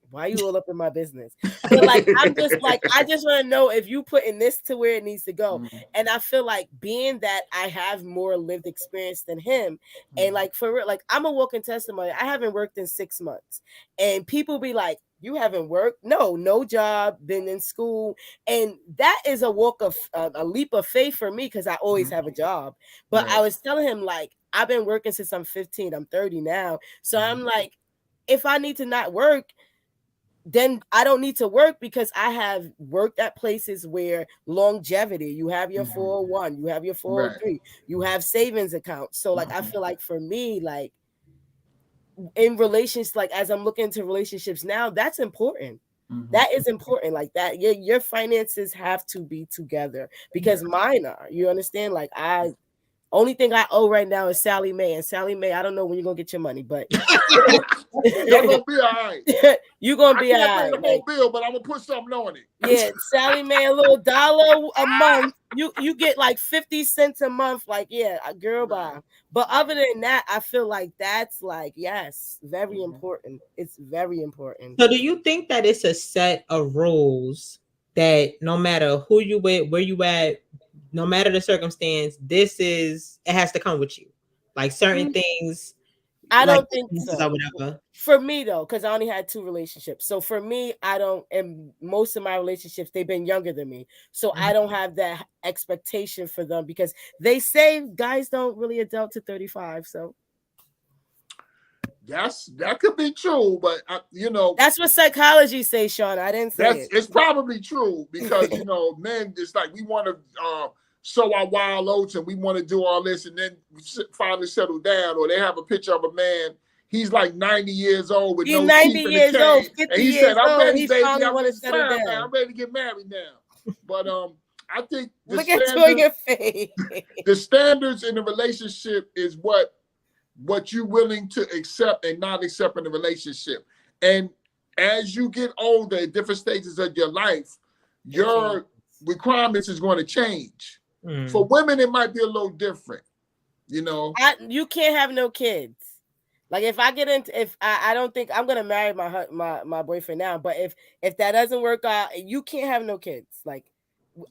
why you all up in my business? But like, I'm just like, I just want to know if you putting this to where it needs to go. And I feel like being that I have more lived experience than him, and like for real, like I'm a walking testimony. I haven't worked in 6 months, and people be like, "You haven't worked? No job, been in school," and that is a walk of a leap of faith for me because I always have a job. But Right. I was telling him like I've been working since I'm 15. I'm 30 now, so I'm like, if I need to not work, then I don't need to work because I have worked at places where longevity, you have your 401, you have your Right. 403, you have savings accounts. So like I feel like for me, like in relations, like as I'm looking into relationships now, that's important. That is important. Like that, your finances have to be together because mine are. You understand? Like only thing I owe right now is Sally Mae. And Sally Mae, I don't know when you're gonna get your money, but Y'all gonna be all right. you're gonna I be all can't pay right. the whole bill, but I'm gonna put something on it. Yeah, Sally Mae, a little dollar a month. You get like 50 cents a month. Like, yeah, a girl bye. But other than that, I feel like that's like, yes, very important. It's very important. So, do you think that it's a set of rules that no matter who you with, where you at, no matter the circumstance, it has to come with you, like certain things, I like don't think or so. whatever. For me though, because I only had 2 relationships. So for me, I don't, and most of my relationships, they've been younger than me. So I don't have that expectation for them because they say guys don't really adult to 35. So That could be true, but that's what psychology says, Sean. I didn't say it's probably true because men, it's like we want to sow our wild oats and we want to do all this, and then we finally settle down, or they have a picture of a man. He's like 90 years old with He's no 90 teeth in the years old, cane, 50 and he years said, "I'm old. ready, He baby. finally I'm want to it's settle time, down. man. I'm ready to get married now." But I think Look at your face. the standards in the relationship is what you're willing to accept and not accept in a relationship. And as you get older at different stages of your life, your requirements is going to change. For women, it might be a little different, You can't have no kids. Like if I get into, if I don't think I'm gonna marry my boyfriend now, but if that doesn't work out, you can't have no kids. Like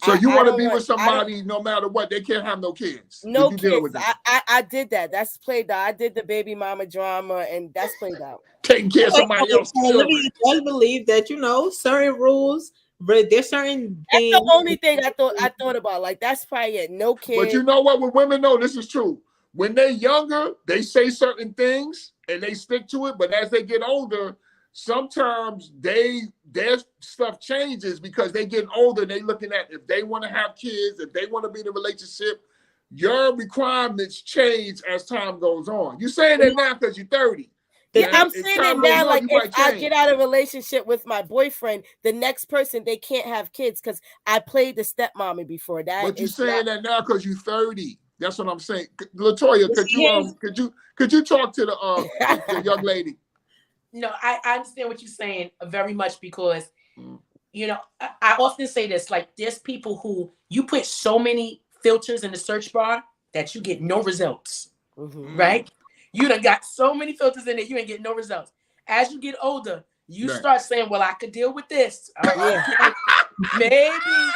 so you I want to don't be want, with somebody no matter what, they can't have no kids. no You deal kids. with them. I did that. That's played out. I did the baby mama drama, and that's played out. Taking care of somebody else's children. Olivia does believe that certain rules, but there's certain That's things. the only thing I thought about. Like that's probably it. No kids. But you know what? With women, no, this is true. When they're younger, they say certain things and they stick to it. But as they get older, sometimes their stuff changes because they getting older and they looking at if they want to have kids, if they want to be in a relationship, your requirements change as time goes on. You saying that now because you're 30. Yeah, Now, I'm as saying time it goes now. on, Like you if might I change. get out of a relationship with my boyfriend, the next person they can't have kids because I played the stepmommy before. That But you is saying not. that now because you're 30. That's what I'm saying. Latoya, Yes. could you talk to the young lady? No, I understand what you're saying very much because, you know, I often say this, like there's people who you put so many filters in the search bar that you get no results, right? You done got so many filters in it, you ain't get no results. As you get older, you start saying, well, I could deal with this. Okay. Maybe,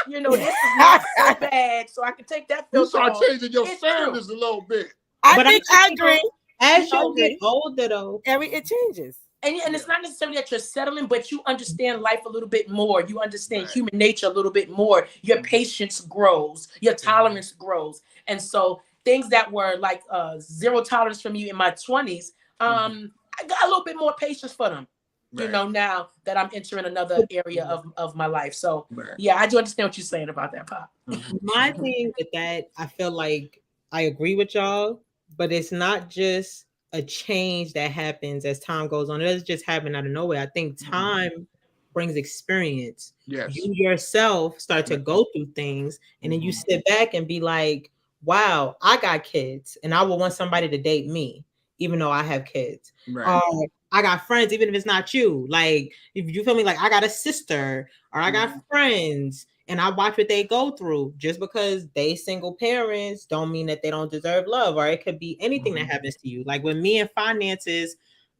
you know, this is not so bad, so I can take that You filter start off. changing your It's standards true. a little bit. I think I agree. As I you agree. get older, though, It changes. And it's not necessarily that you're settling, but you understand life a little bit more. You understand human nature a little bit more. Your patience grows. Your tolerance grows. And so things that were like zero tolerance from you in my 20s, I got a little bit more patience for them, you know, now that I'm entering another area of my life. So, yeah, I do understand what you're saying about that, Pop. my thing with that, I feel like I agree with y'all, but it's not just a change that happens as time goes on. It doesn't just happen out of nowhere. I think time brings experience. Yes. You yourself start to go through things, and then you sit back and be like, wow, I got kids, and I will want somebody to date me, even though I have kids. I got friends, even if it's not you. Like, if you feel me, like I got a sister or I got friends, and I watch what they go through. Just because they single parents don't mean that they don't deserve love, or it could be anything that happens to you. Like with me and finances,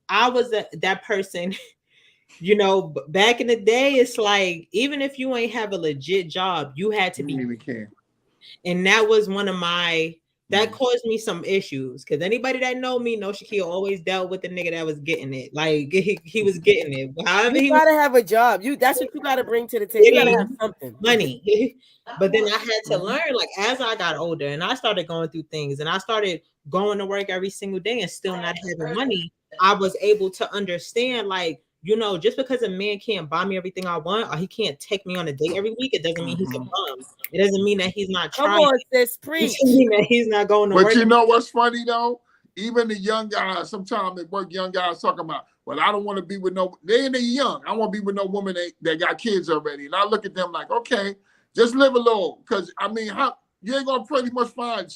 I was that person. You know, back in the day, it's like even if you ain't have a legit job, you had to be. And that was one of my that caused me some issues because anybody that know me know Shakia always dealt with the nigga that was getting it. Like he was getting it. However, you gotta have a job. That's what you gotta bring to the table. You gotta have something. Money. But then I had to learn, like as I got older and I started going through things and I started going to work every single day and still not having money, I was able to understand, like, you know, just because a man can't buy me everything I want or he can't take me on a date every week, it doesn't mean he's a bum. It doesn't mean that he's not trying. Come on, sis, preach. It doesn't mean that he's not going to work. But you know what's funny though? Even the young guys, sometimes at work, young guys talking about, well, I don't want to be with no, they're young. I want to be with no woman that got kids already. And I look at them like, okay, just live alone. Because, I mean, you ain't going to pretty much find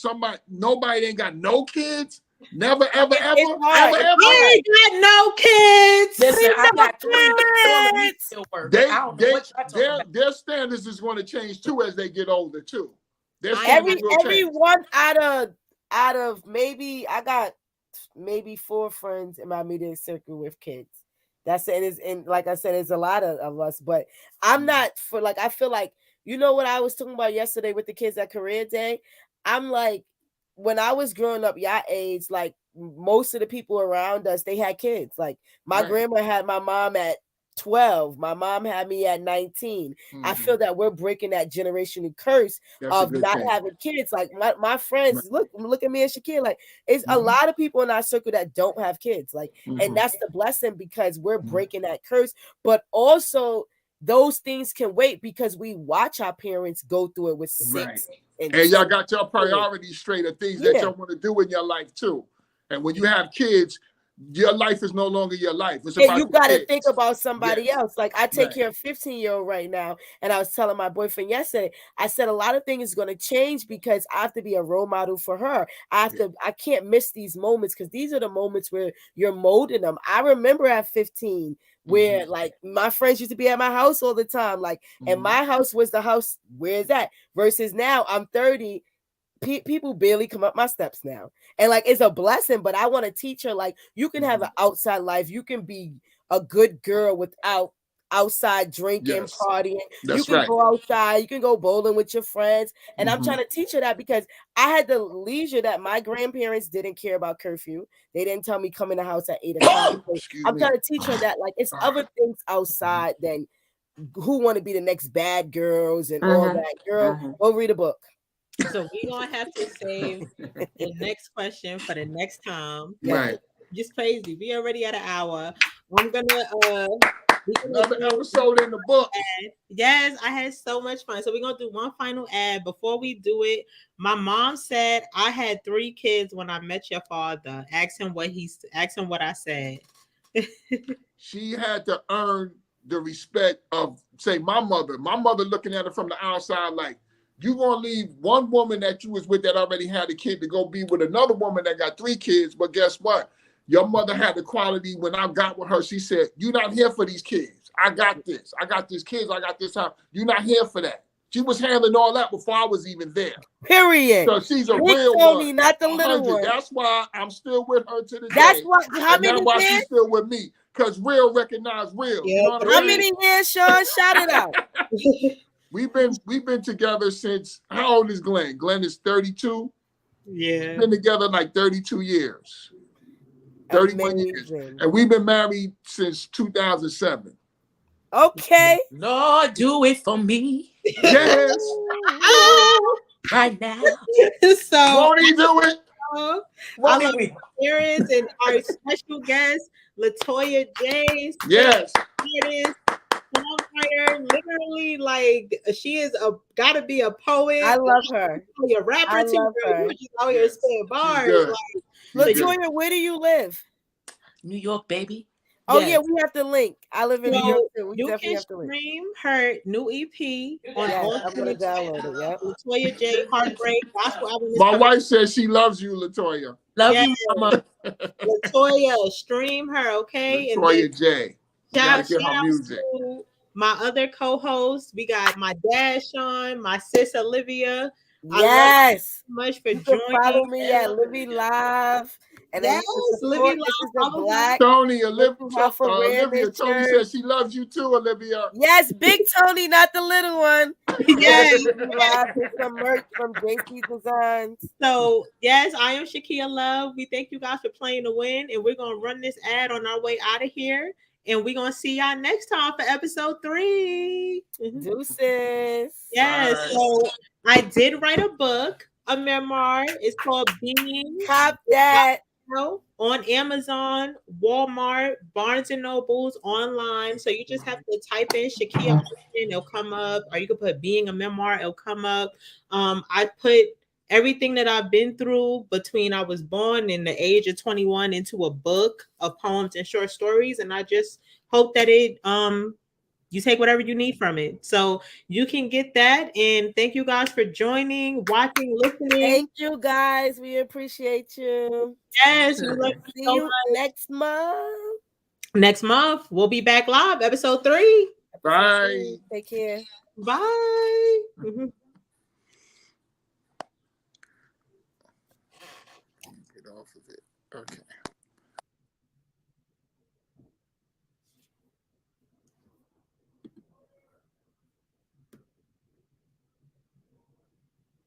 nobody ain't got no kids. Never, ever, ever, ever, ever. I ain't got no kids. Listen, I got 3 all of me still work. Their standards is going to change too as they get older too. Everyone out of maybe I got maybe 4 friends in my immediate circle with kids. That's it. And like I said, there's a lot of us, but I'm not for like I feel like you know what I was talking about yesterday with the kids at career day. I'm like when I was growing up, y'all age, like most of the people around us, they had kids. Like my grandma had my mom at 12. My mom had me at 19. I feel that we're breaking that generational curse of not having kids. Like my friends, look at me and Shakia. Like it's a lot of people in our circle that don't have kids. Like, and that's the blessing because we're breaking that curse. But also those things can wait because we watch our parents go through it with 6. And y'all got your priorities straight of things that y'all want to do in your life too. And when you have kids, your life is no longer your life. It's about you got to think about somebody else. Like I take care of a 15-year-old right now. And I was telling my boyfriend yesterday, I said a lot of things is going to change because I have to be a role model for her. I can't miss these moments because these are the moments where you're molding them. I remember at 15 where like my friends used to be at my house all the time. Like, and my house was the house, where's that? Versus now I'm 30. People barely come up my steps now, and like it's a blessing. But I want to teach her like you can have an outside life. You can be a good girl without outside drinking, partying. You can go outside. You can go bowling with your friends. And I'm trying to teach her that because I had the leisure that my grandparents didn't care about curfew. They didn't tell me come in the house at 8 o'clock. I'm trying to teach her that like it's other things outside than who want to be the next bad girls and all that. Girl, go read a book. So we're gonna have to save the next question for the next time. Right. Just crazy. We already at an hour. I'm gonna Another episode in the books. Yes, I had so much fun. So we're gonna do one final ad. Before we do it, my mom said I had 3 kids when I met your father. Ask him what I said. She had to earn the respect of, say, my mother. My mother looking at her from the outside like, you gonna leave one woman that you was with that already had a kid to go be with another woman that got 3 kids. But guess what? Your mother had the quality when I got with her. She said, you're not here for these kids. I got this. I got these kids. I got this house. You're not here for that. She was handling all that before I was even there. Period. So she's a Big real Tony, one. not the little 100. one. That's why I'm still with her to the That's day. why. How And many that's why years? she's still with me. Because real recognize real. Yeah, You know what How I mean? many years, Sean? Shout it out. We've been together since, how old is Glenn? Glenn is 32. Yeah. We've been together like 32 years. 31 years. Amazing. And we've been married since 2007. Okay. Lord, do it for me Yes. right now. So Won't he do it? I Won't love we? parents and our special guest, Latoya J. Yes. Artist, songwriter, literally like she is gotta be a poet. I love her. A rapper I too. love her. She's out here spitting bars. good. Like, She's good. Latoya, where do you live? New York, baby. Oh Yes. yeah, we have to link. I live in New York too. We you definitely can have to link. stream her new EP on Yes, all I'm gonna download it. Yep. Latoya J. Heartbreak Gospel album. is My coming. wife says she loves you, Latoya. Love Yes. you, mama. Latoya, stream her, okay? And then Latoya J. You gotta shout get her out music. to my other co-hosts. We got my dad, Sean, my sis, Olivia. I love Yes. you so much for You can joining. follow me at Livy Live. And then Yes, you can Livy support Live, This is the follow her. Black. Tony, Olivia, Olivia, Tony says she loves you too, Olivia. Yes, Big Tony, not the little one. Yes. Livy Live. There's some merch from JC Designs. So yes, I am Shakia Love. We thank you guys for playing to win, and we're gonna run this ad on our way out of here. And we're gonna see y'all next time for episode 3. Deuces. Yes. Right. So I did write a book, a memoir. It's called Being. Cop that. On Amazon, Walmart, Barnes and Nobles, online. So you just have to type in Shakia, it'll come up, or you can put Being a Memoir, it'll come up. I put everything that I've been through between I was born and the age of 21 into a book of poems and short stories, and I just hope that it you take whatever you need from it. So you can get that. And thank you guys for joining, watching, listening. Thank you guys. We appreciate you. Yes, we love See you so you much. next month. Next month, we'll be back live, episode 3. Bye. Take care. Bye. Get off of it. Okay.